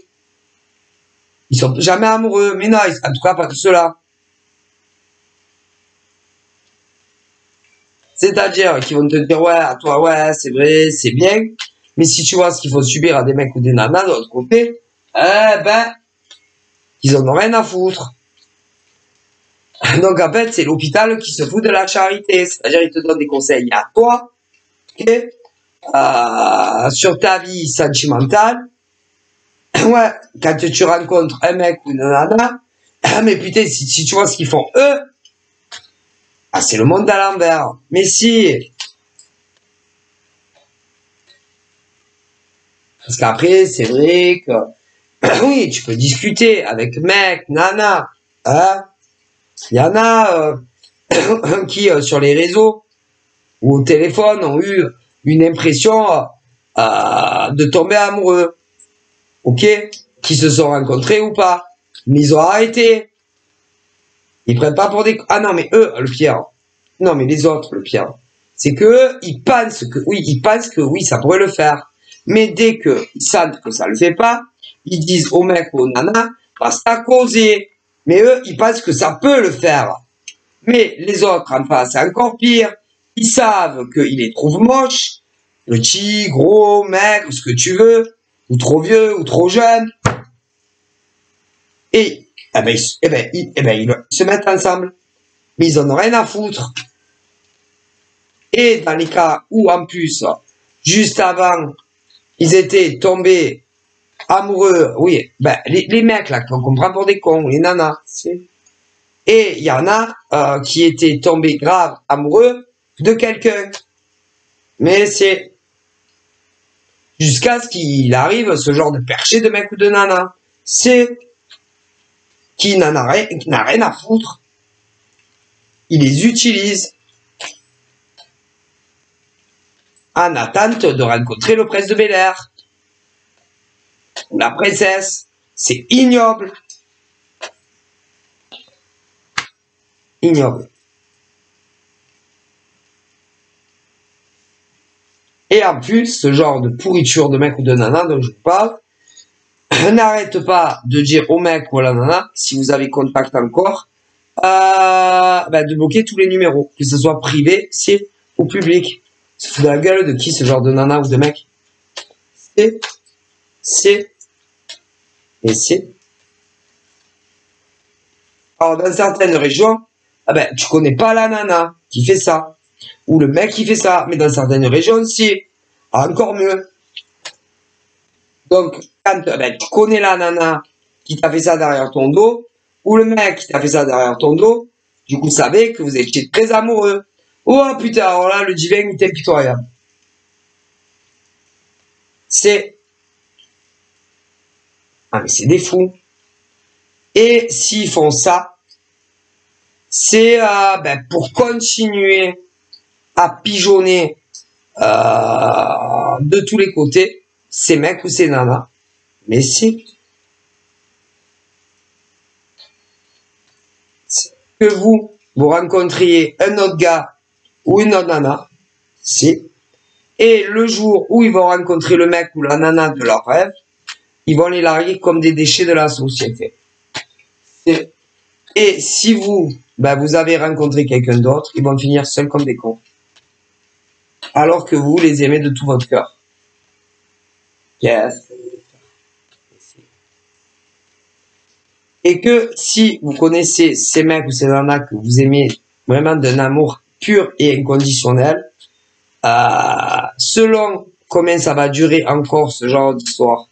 ils sont jamais amoureux. Mais non, en tout cas, pas tous ceux-là. C'est-à-dire qu'ils vont te dire, ouais, à toi, ouais, c'est vrai, c'est bien. Mais si tu vois ce qu'il faut subir à des mecs ou des nanas de l'autre côté, eh ben, ils en ont rien à foutre. Donc, en fait, c'est l'hôpital qui se fout de la charité. C'est-à-dire, il te donne des conseils à toi, okay, sur ta vie sentimentale. Ouais, quand tu rencontres un mec ou une nana, mais putain, si tu vois ce qu'ils font eux, Ah, c'est le monde à l'envers. Mais si. Parce qu'après, c'est vrai que, oui, tu peux discuter avec mec, nana, hein. Il y en a qui, sur les réseaux ou au téléphone, ont eu une impression de tomber amoureux. Ok? Qui se sont rencontrés ou pas. Mais ils ont arrêté. Ils prennent pas pour des... Ah non, mais eux, le pire. Non, mais les autres, le pire. C'est que ils pensent que oui, ça pourrait le faire. Mais dès qu'ils sentent que ça le fait pas, ils disent au mec ou au nana, basta causer. Mais eux, ils pensent que ça peut le faire. Mais les autres, en face, c'est encore pire. Ils savent qu'ils les trouvent moches. Petit, gros, maigre, ce que tu veux. Ou trop vieux, ou trop jeune. Et, ils se mettent ensemble. Mais ils en ont rien à foutre. Et dans les cas où, en plus, juste avant, ils étaient tombés amoureux, oui, les mecs, là, qu'on comprend pour des cons, les nanas, et il y en a qui étaient tombés grave amoureux de quelqu'un. Mais c'est jusqu'à ce qu'il arrive ce genre de perché de mec ou de nana. C'est qui n'a rien à foutre. Il les utilise en attente de rencontrer le prince de Bel-Air ou la princesse. C'est ignoble. Ignoble. Et en plus, ce genre de pourriture de mec ou de nana dont je vous parle, n'arrête pas de dire au mec ou à la nana, si vous avez contact encore, de bloquer tous les numéros, que ce soit privé, c'est ou public. C'est de la gueule de qui ce genre de nana ou de mec? C'est. Alors, dans certaines régions, tu connais pas la nana qui fait ça, ou le mec qui fait ça, mais dans certaines régions, si. Encore mieux. Donc, quand tu connais la nana qui t'a fait ça derrière ton dos, ou le mec qui t'a fait ça derrière ton dos, du coup, vous savez que vous étiez très amoureux. Oh putain, alors là, le divin est impitoyable. C'est... Ah mais c'est des fous. Et s'ils font ça, c'est pour continuer à pigeonner de tous les côtés ces mecs ou ces nanas. Mais si que vous rencontriez un autre gars ou une autre nana, si, et le jour où ils vont rencontrer le mec ou la nana de leur rêve, ils vont les larguer comme des déchets de la société. Et si vous avez rencontré quelqu'un d'autre, ils vont finir seuls comme des cons. Alors que vous les aimez de tout votre cœur. Yes. Et que si vous connaissez ces mecs ou ces nanas que vous aimez vraiment d'un amour pur et inconditionnel, selon combien ça va durer encore ce genre d'histoire,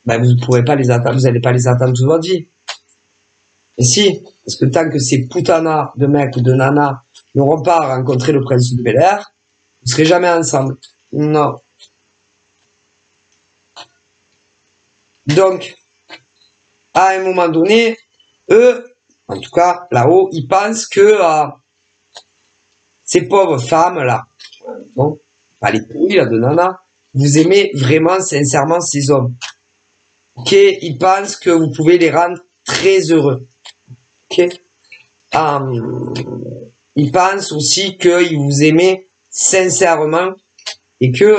vous pourrez pas les attendre, vous n'allez pas les attendre toute votre vie. Et si, parce que tant que ces putanas de mecs ou de nanas n'auront pas rencontré le prince de Bel-Air, vous serez jamais ensemble. Non. Donc, à un moment donné, eux, en tout cas, là-haut, ils pensent que ces pauvres femmes-là, bon, pas les pourris, là, de nana, vous aimez vraiment, sincèrement, ces hommes. Ok, ils pensent que vous pouvez les rendre très heureux. Ok, ils pensent aussi qu'ils vous aimez sincèrement et que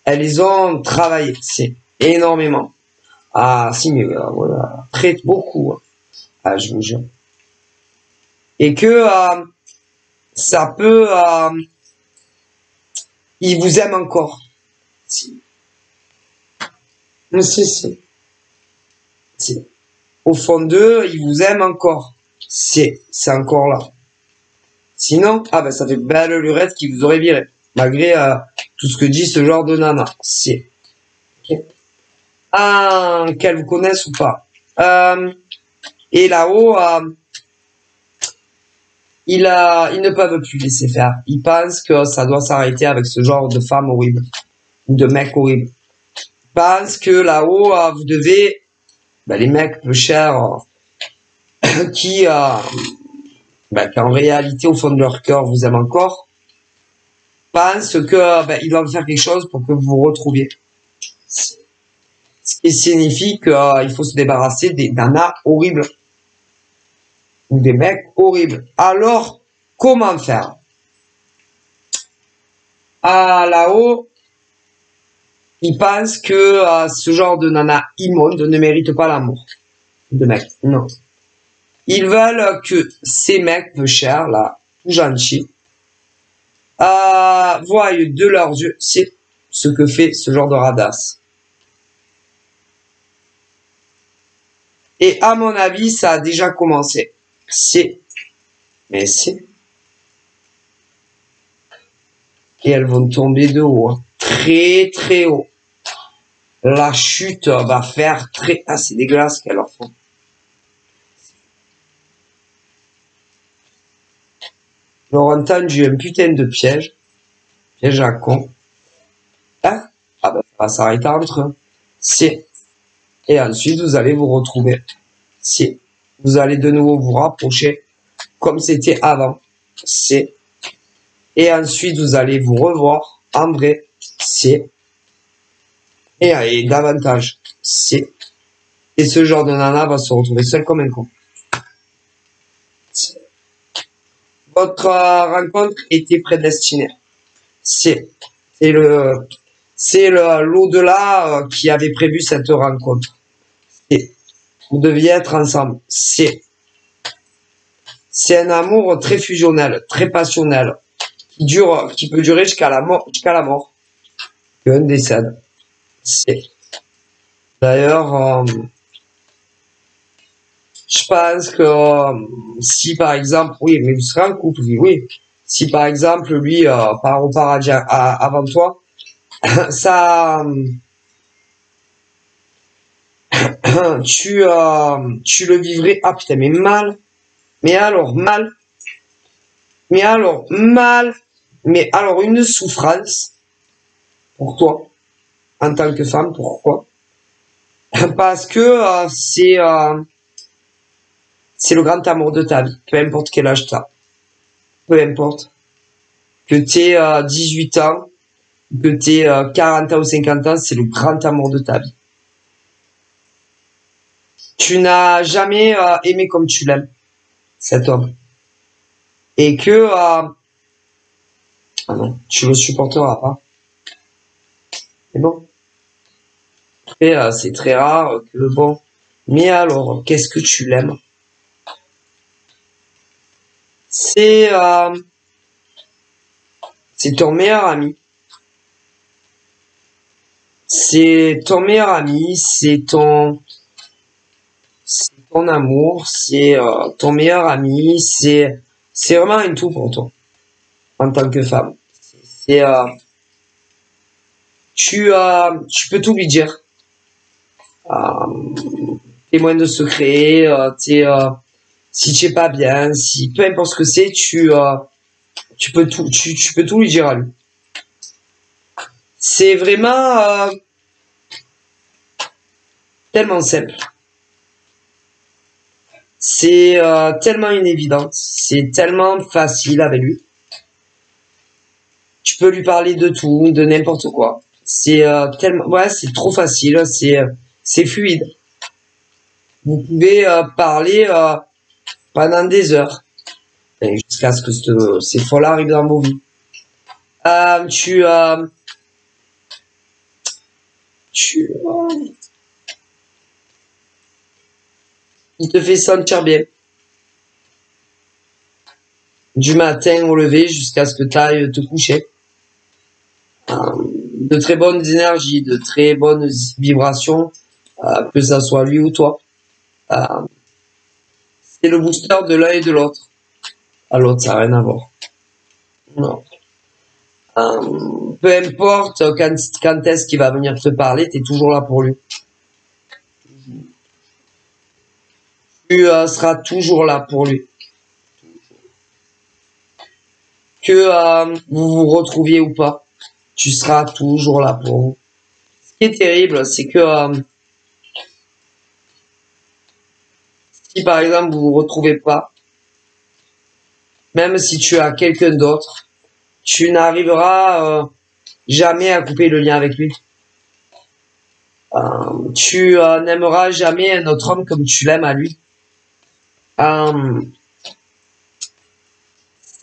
elles les ont travaillé, c'est énormément. Ah si, mais voilà, très beaucoup. Hein. Ah, je vous jure. Et que ça peut, ils vous aiment encore. Si. Si. Au fond d'eux, ils vous aiment encore. C'est encore là. Sinon, ça fait belle lurette qui vous aurait viré. Malgré tout ce que dit ce genre de nana. C'est. Okay. Qu'elles vous connaissent ou pas. Et là-haut, ils ne peuvent plus laisser faire. Ils pensent que ça doit s'arrêter avec ce genre de femme horrible ou de mec horrible. Ils pensent que là-haut, vous devez, les mecs peu chers qui, qu'en réalité, au fond de leur cœur, vous aiment encore, pensent que ils doivent faire quelque chose pour que vous vous retrouviez. Ce qui signifie qu'il faut se débarrasser des nanas horribles ou des mecs horribles. Alors, comment faire? Là-haut, ils pensent que ce genre de nana immonde ne mérite pas l'amour de mecs. Non. Ils veulent que ces mecs peu chers, là, tout gentils, voient de leurs yeux, c'est ce que fait ce genre de radasse. Et à mon avis, ça a déjà commencé. Mais c'est. Et elles vont tomber de haut, hein. Très très haut. La chute va faire très... Ah, c'est dégueulasse qu'elles leur font. Ils ont entendu un putain de piège. Piège à con. Hein? Ah ben, ça va s'arrêter entre eux. Et ensuite, vous allez vous retrouver. Vous allez de nouveau vous rapprocher comme c'était avant. Et ensuite, vous allez vous revoir en vrai. Et davantage. Et ce genre de nana va se retrouver seul comme un con. Votre rencontre était prédestinée. C'est l'au-delà qui avait prévu cette rencontre. Vous deviez être ensemble. C'est un amour très fusionnel, très passionnel, qui peut durer jusqu'à la mort, qu'un décède. D'ailleurs, je pense que si par exemple, oui, mais vous serez en couple, oui. Si par exemple lui part au paradis avant toi, ça, tu le vivrais, ah putain, mais mal, mais alors mal, mais alors une souffrance pour toi en tant que femme. Pourquoi? Parce que c'est le grand amour de ta vie, peu importe quel âge t'as, peu importe que t'aies 18 ans, que t'aies 40 ans ou 50 ans, c'est le grand amour de ta vie. Tu n'as jamais aimé comme tu l'aimes, cet homme. Et que ah non, tu le supporteras pas. Mais bon, après, c'est très rare que bon. Mais alors, qu'est-ce que tu l'aimes? C'est ton meilleur ami. C'est ton meilleur ami, c'est ton amour, c'est ton meilleur ami, c'est vraiment un tout pour toi en tant que femme. C'est tu peux tout lui dire. Tes moyens de secret, si tu es pas bien, si peu importe ce que c'est, tu peux tout lui dire à lui. C'est vraiment tellement simple. C'est tellement une évidence. C'est tellement facile avec lui. Tu peux lui parler de tout, de n'importe quoi. C'est tellement, ouais, c'est trop facile. C'est fluide. Vous pouvez parler pendant des heures jusqu'à ce que ces fois-là arrivent dans vos vies. Il te fait sentir bien. Du matin au lever jusqu'à ce que tu ailles te coucher. De très bonnes énergies, de très bonnes vibrations, que ça soit lui ou toi. C'est le booster de l'un et de l'autre. À l'autre, ça n'a rien à voir. Non. Peu importe quand est-ce qu'il va venir te parler, tu es toujours là pour lui. Tu seras toujours là pour lui. Que vous vous retrouviez ou pas, tu seras toujours là pour vous. Ce qui est terrible, c'est que si par exemple vous vous retrouvez pas, même si tu as quelqu'un d'autre, tu n'arriveras jamais à couper le lien avec lui. Tu n'aimeras jamais un autre homme comme tu l'aimes à lui.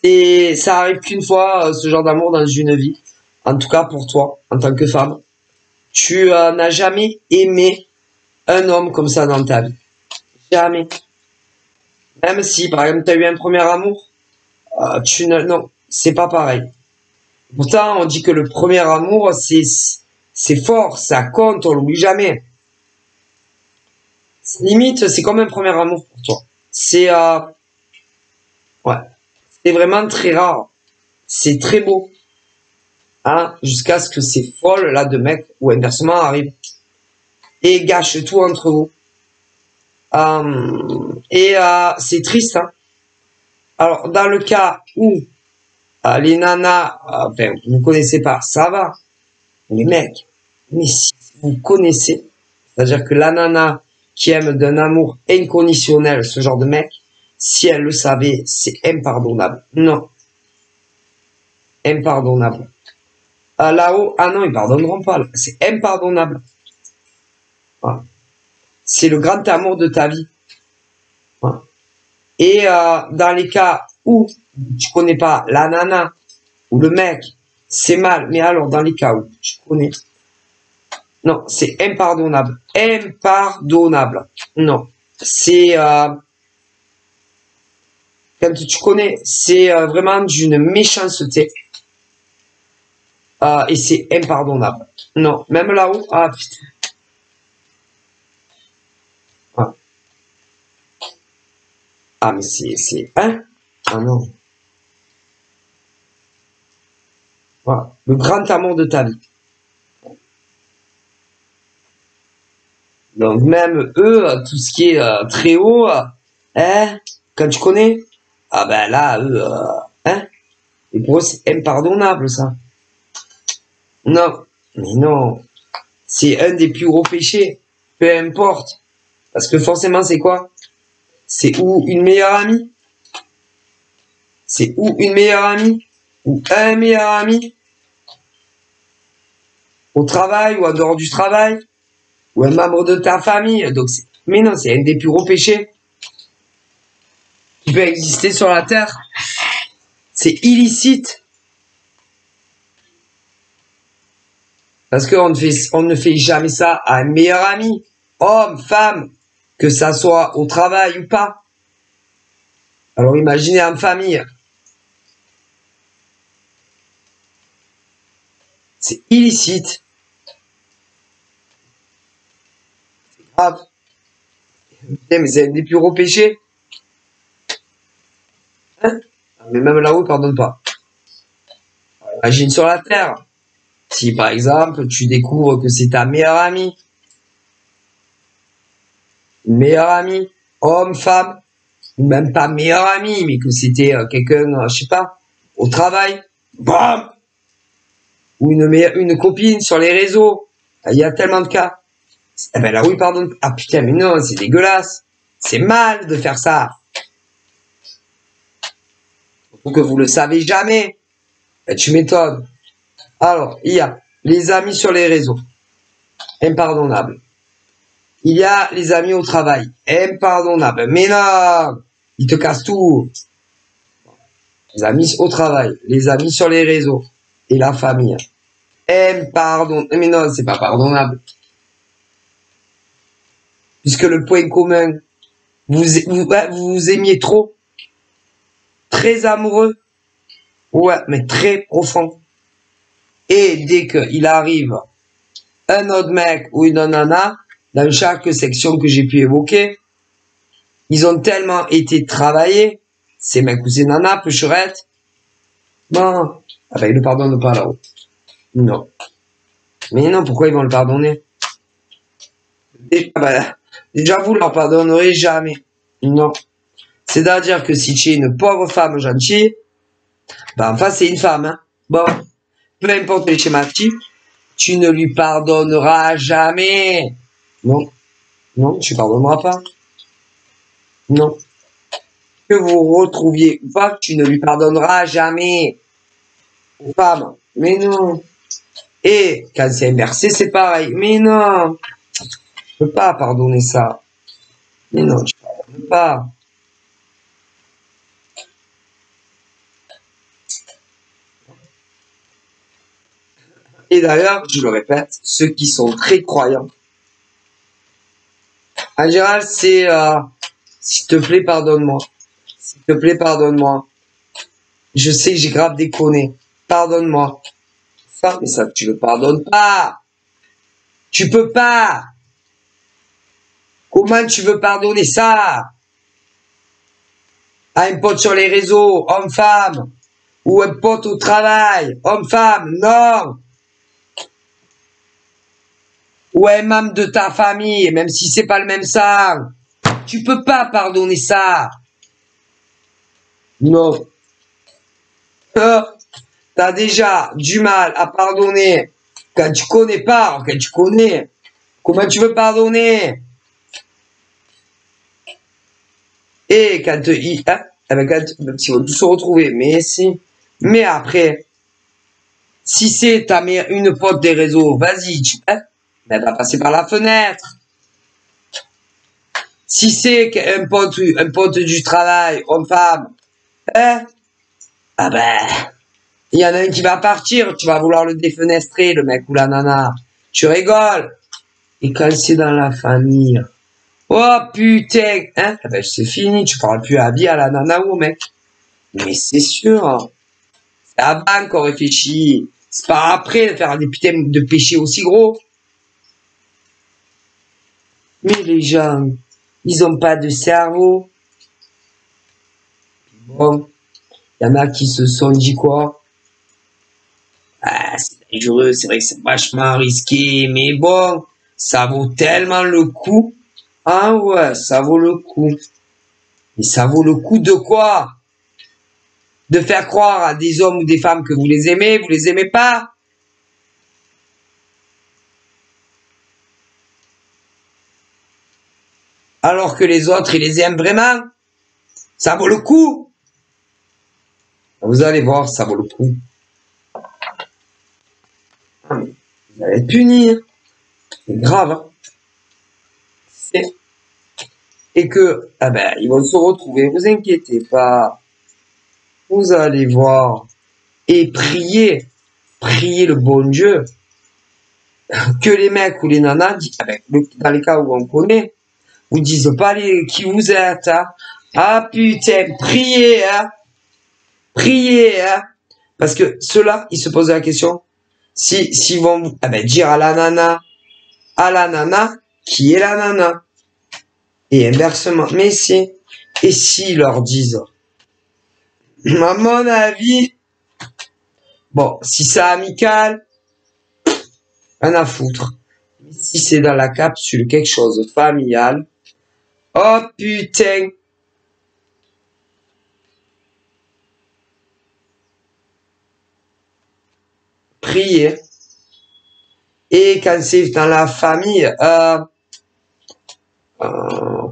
Et ça arrive qu'une fois, ce genre d'amour dans une vie. En tout cas pour toi, en tant que femme. Tu n'as jamais aimé un homme comme ça dans ta vie. Jamais. Même si, par exemple, tu as eu un premier amour, non, c'est pas pareil. Pourtant, on dit que le premier amour, c'est fort, ça compte, on l'oublie jamais. Limite, c'est comme un premier amour pour toi. Ouais, c'est vraiment très rare. C'est très beau. Hein, jusqu'à ce que ces folles là de mecs ou inversement arrivent et gâchent tout entre vous. C'est triste. Hein. Alors, dans le cas où les nanas, enfin, vous ne connaissez pas, ça va. Les mecs, mais si vous connaissez, c'est-à-dire que la nana qui aime d'un amour inconditionnel, ce genre de mec, si elle le savait, c'est impardonnable. Non. Impardonnable. Là-haut, ah non, ils pardonneront pas. C'est impardonnable. Voilà. C'est le grand amour de ta vie. Voilà. Et dans les cas où tu connais pas la nana ou le mec, c'est mal. Mais alors, dans les cas où tu connais, non, c'est impardonnable. Impardonnable. Non. C'est quand tu connais, c'est vraiment d'une méchanceté. Et c'est impardonnable. Non, même là-haut, ah putain. Ah, ah mais c'est, hein? Ah non. Voilà. Le grand amour de ta vie. Donc même eux, tout ce qui est très haut, hein, quand tu connais, ah ben là, eux, hein, et pour eux c'est impardonnable ça. Non, mais non, c'est un des plus gros péchés, peu importe, parce que forcément c'est quoi? C'est ou une meilleure amie, c'est ou une meilleure amie, ou un meilleur ami, au travail ou en dehors du travail, ou un membre de ta famille. Donc mais non, c'est un des plus gros péchés qui peut exister sur la terre. C'est illicite. Parce qu'on ne fait jamais ça à un meilleur ami, homme, femme, que ça soit au travail ou pas. Alors imaginez en famille. C'est illicite. C'est grave. Mais c'est un des plus gros péchés. Hein? Mais même là-haut, on pardonne pas. Imagine sur la terre. Si par exemple, tu découvres que c'est ta meilleure amie, homme, femme, ou même pas meilleure amie, mais que c'était quelqu'un, je sais pas, au travail, bam, ou une copine sur les réseaux, il y a tellement de cas. Eh ben là oui, pardon. Ah putain, mais non, c'est dégueulasse. C'est mal de faire ça. Surtout que vous le savez jamais. Ben, tu m'étonnes. Alors, il y a les amis sur les réseaux. Impardonnable. Il y a les amis au travail. Impardonnable. Mais non, ils te cassent tout. Les amis au travail, les amis sur les réseaux et la famille. Impardonnable. Mais non, c'est pas pardonnable. Puisque le point commun, vous aimiez trop. Très amoureux. Ouais, mais très profond. Et dès qu'il arrive un autre mec ou une nana, dans chaque section que j'ai pu évoquer, ils ont tellement été travaillés, ces mecs ou ces nanas, pécherettes, bon, ah ben ils le pardonnent pas là-haut. Non. Mais non, pourquoi ils vont le pardonner? Déjà, vous leur pardonnerez jamais. Non. C'est-à-dire que si tu es une pauvre femme gentille, ben en face c'est une femme, hein. Bon, peu importe les schématiques, tu ne lui pardonneras jamais. Non, non, tu pardonneras pas. Non. Que vous retrouviez ou pas, tu ne lui pardonneras jamais aux femmes. Mais non. Et quand c'est inversé, c'est pareil. Mais non, tu peux pas pardonner ça. Mais non, tu pardonnes pas. Et d'ailleurs, je le répète, ceux qui sont très croyants, en général, c'est s'il te plaît, pardonne-moi. S'il te plaît, pardonne-moi. Je sais que j'ai grave déconné. Pardonne-moi. Ça, mais ça, tu le pardonnes pas. Tu peux pas. Comment tu veux pardonner ça à un pote sur les réseaux, homme-femme, ou un pote au travail, homme-femme, non. Ou un membre de ta famille, même si c'est pas le même sang. Tu peux pas pardonner ça. Non. T'as déjà du mal à pardonner quand tu connais pas, quand tu connais. Comment tu veux pardonner? Et quand hein, quand ils vont tous se retrouver, mais si. Mais après, si c'est ta mère, une pote des réseaux, vas-y, hein, elle va passer par la fenêtre. Si c'est un pote du travail, homme-femme, hein, ah ben, il y en a un qui va partir, tu vas vouloir le défenestrer, le mec ou la nana. Tu rigoles. Et quand c'est dans la famille, oh putain, hein, ah ben c'est fini, tu parles plus à vie à la nana ou au mec. Mais c'est sûr, hein. C'est avant qu'on réfléchit. C'est pas après de faire des putains de péchés aussi gros. Mais les gens, ils ont pas de cerveau. Bon, il y en a qui se sont dit quoi? Ah, c'est dangereux, c'est vrai que c'est vachement risqué, mais bon, ça vaut tellement le coup. Ah ouais, ça vaut le coup. Mais ça vaut le coup de quoi? De faire croire à des hommes ou des femmes que vous les aimez pas? Alors que les autres, ils les aiment vraiment? Ça vaut le coup? Vous allez voir, ça vaut le coup. Vous allez être punis. C'est grave, hein. Et que, ah ben, ils vont se retrouver, vous inquiétez pas. Vous allez voir. Et priez. Priez le bon Dieu. Que les mecs ou les nanas, ah ben, dans les cas où on connaît, vous disent pas qui vous êtes, hein. Ah putain, priez, hein. Priez, hein. Parce que ceux-là, ils se posent la question, s'ils vont ah ben, dire à la nana, qui est la nana? Et inversement, mais si, et s'ils leur disent, à mon avis, bon, si c'est amical, rien à foutre. Mais si c'est dans la capsule quelque chose de familial, oh putain, priez. Et quand c'est dans la famille,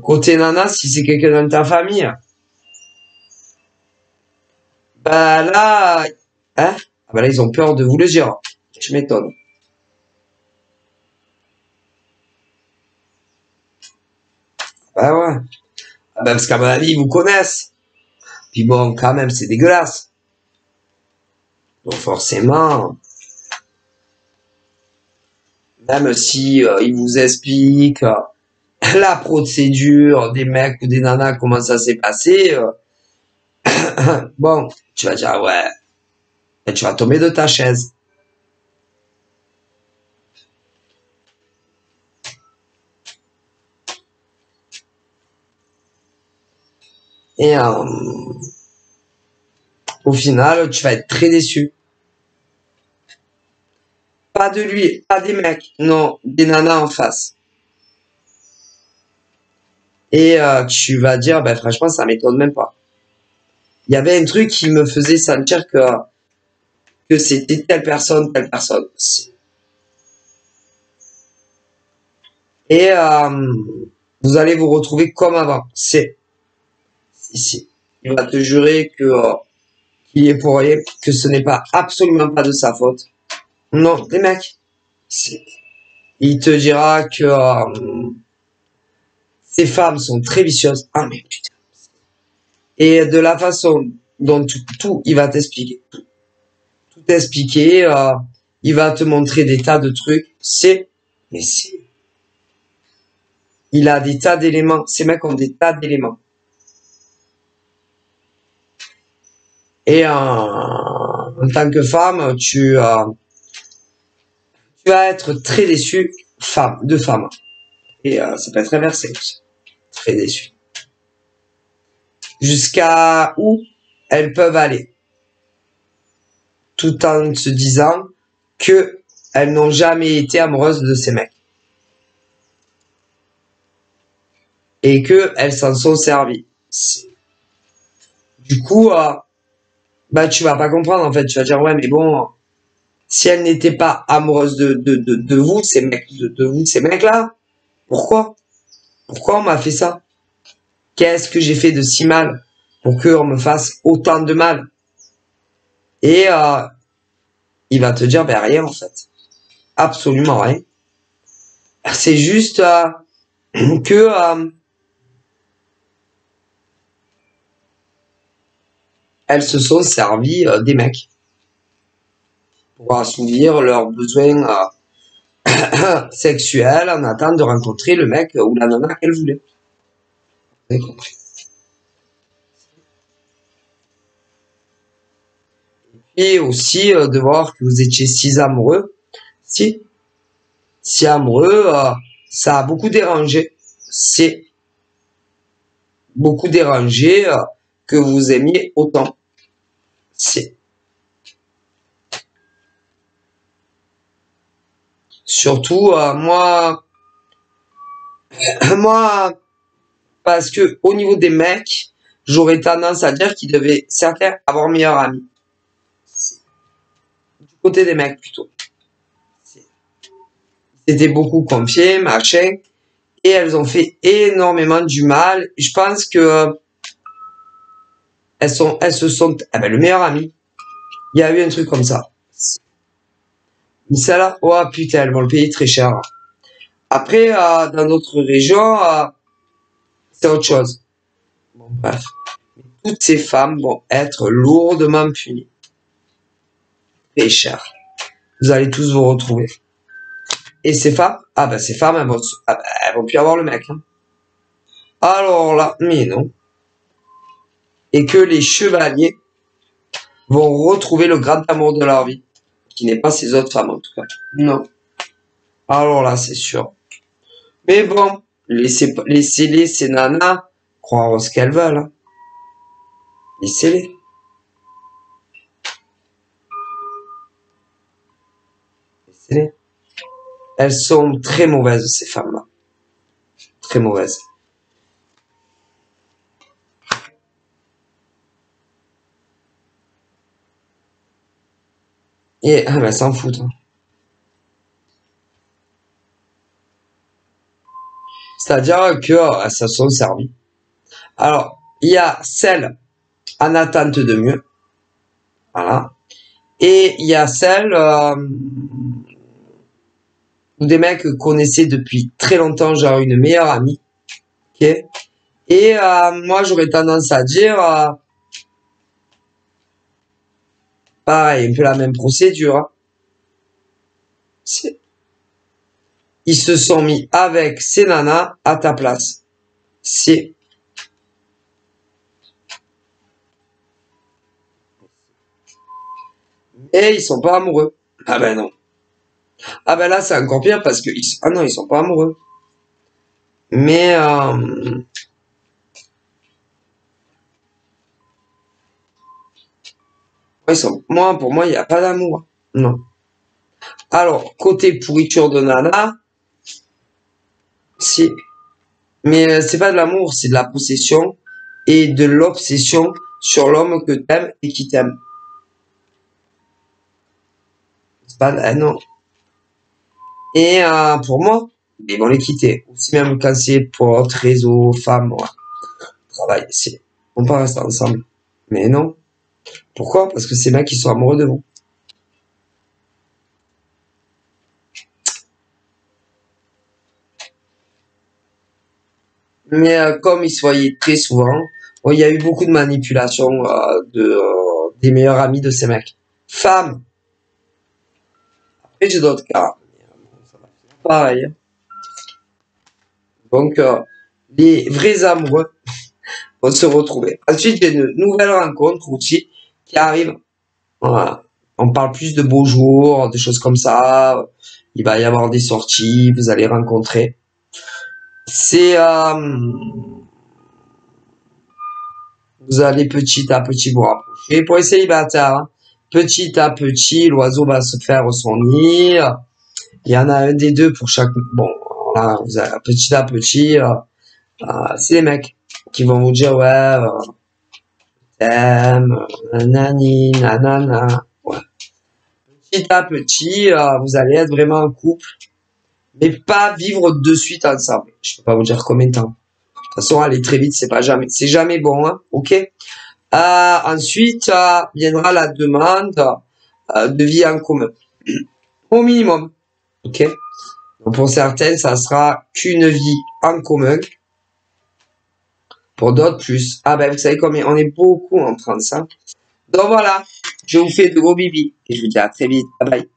côté nana, si c'est quelqu'un dans ta famille, bah là, hein, bah là ils ont peur de vous le dire. Je m'étonne. Bah ouais. Ah bah parce qu'à mon avis, ils vous connaissent. Puis bon, quand même, c'est dégueulasse. Donc forcément, même si ils vous expliquent la procédure des mecs ou des nanas, comment ça s'est passé, bon, tu vas dire, ah ouais, et tu vas tomber de ta chaise. Et au final, tu vas être très déçu. Pas de lui, pas des mecs, non, des nanas en face. Et tu vas dire, ben franchement, ça m'étonne même pas. Il y avait un truc qui me faisait sentir que c'était telle personne, telle personne. Et vous allez vous retrouver comme avant. C'est ici. Il va te jurer que qu'il est pour rien, que ce n'est pas absolument pas de sa faute. Non, les mecs. Il te dira que ces femmes sont très vicieuses. Ah mais putain. Et de la façon dont tout il va t'expliquer. Tout expliquer. Il va te montrer des tas de trucs. Mais c'est, il a des tas d'éléments. Ces mecs ont des tas d'éléments. Et en tant que femme, tu vas être très déçu, de femme. Et ça peut être inversé aussi. Très déçu. Jusqu'à où elles peuvent aller. Tout en se disant que elles n'ont jamais été amoureuses de ces mecs. Et que elles s'en sont servies. Du coup, bah tu vas pas comprendre en fait. Tu vas dire ouais mais bon, si elles n'étaient pas amoureuses de vous, ces mecs, de vous, ces mecs-là, pourquoi on m'a fait ça? Qu'est-ce que j'ai fait de si mal pour qu'on me fasse autant de mal? Et il va te dire ben rien en fait, absolument rien. C'est juste que elles se sont servies des mecs pour assouvir leurs besoins sexuels en attendant de rencontrer le mec ou la nana qu'elles voulaient. Vous avez compris. Et aussi de voir que vous étiez si amoureux, si amoureux, ça a beaucoup dérangé. C'est beaucoup dérangé que vous aimiez autant. C'est surtout moi parce que au niveau des mecs, j'aurais tendance à dire qu'ils devaient certains avoir meilleur ami. Du côté des mecs plutôt. C'était beaucoup confié, machin, et elles ont fait énormément du mal. Je pense que elles se sont, ah ben le meilleur ami. Il y a eu un truc comme ça. Mais celle-là, oh putain, elles vont le payer très cher. Après, dans notre région, c'est autre chose. Bon, bref. Toutes ces femmes vont être lourdement punies. Très cher. Vous allez tous vous retrouver. Et ces femmes, ces femmes, elles vont plus avoir le mec. Hein. Alors là, mais non. Et que les chevaliers vont retrouver le grand amour de leur vie. Qui n'est pas ces autres femmes, en tout cas. Non. Alors là, c'est sûr. Mais bon, laissez-les, ces nanas, croire en ce qu'elles veulent. Hein. Laissez-les. Laissez-les. Elles sont très mauvaises, ces femmes-là. Très mauvaises. Et elles s'en foutent. Hein. C'est-à-dire que elles se sont servies. Alors, il y a celles en attente de mieux. Voilà. Et il y a celles où des mecs connaissaient depuis très longtemps, genre une meilleure amie. Okay. Et moi, j'aurais tendance à dire, pareil, un peu la même procédure. Hein. Ils se sont mis avec ces nanas à ta place. C'est et ils sont pas amoureux. Ah ben non. Ah ben là c'est encore pire parce que ah non ils sont pas amoureux. Mais moi pour moi il n'y a pas d'amour. Non. Alors côté pourriture de nana, si Mais c'est pas de l'amour, c'est de la possession et de l'obsession sur l'homme que t'aimes et qui t'aime. C'est pas, non. Et pour moi, ils vont les quitter. Aussi même quand c'est pour autre réseau, femmes, ouais, travail, c'est, on peut rester ensemble. Mais non. Pourquoi? Parce que ces mecs, ils sont amoureux de vous. Mais comme ils se voyaient très souvent, bon, il y a eu beaucoup de manipulation des meilleurs amis de ces mecs. Femmes. Et j'ai d'autres cas. Pareil. Donc, les vrais amoureux vont se retrouver. Ensuite, il y a une nouvelle rencontre aussi qui arrive. Voilà. On parle plus de beaux jours, des choses comme ça. Il va y avoir des sorties, vous allez rencontrer. C'est, vous allez petit à petit vous rapprocher. Pour les célibataires, hein, petit à petit, l'oiseau va se faire son nid. Il y en a un des deux pour chaque. Bon, voilà, vous allez, petit à petit, c'est les mecs qui vont vous dire ouais, t'aimes, nanani, nanana. Ouais. Petit à petit, vous allez être vraiment un couple, mais pas vivre de suite ensemble. Je peux pas vous dire combien de temps. De toute façon, aller très vite, c'est jamais bon, hein, ok? Ensuite, viendra la demande de vie en commun, au minimum, ok? Donc pour certaines, ça sera qu'une vie en commun. Pour d'autres, plus. Ah ben, vous savez combien on est beaucoup en France, hein. Donc voilà, je vous fais de gros bibis et je vous dis à très vite. Bye bye.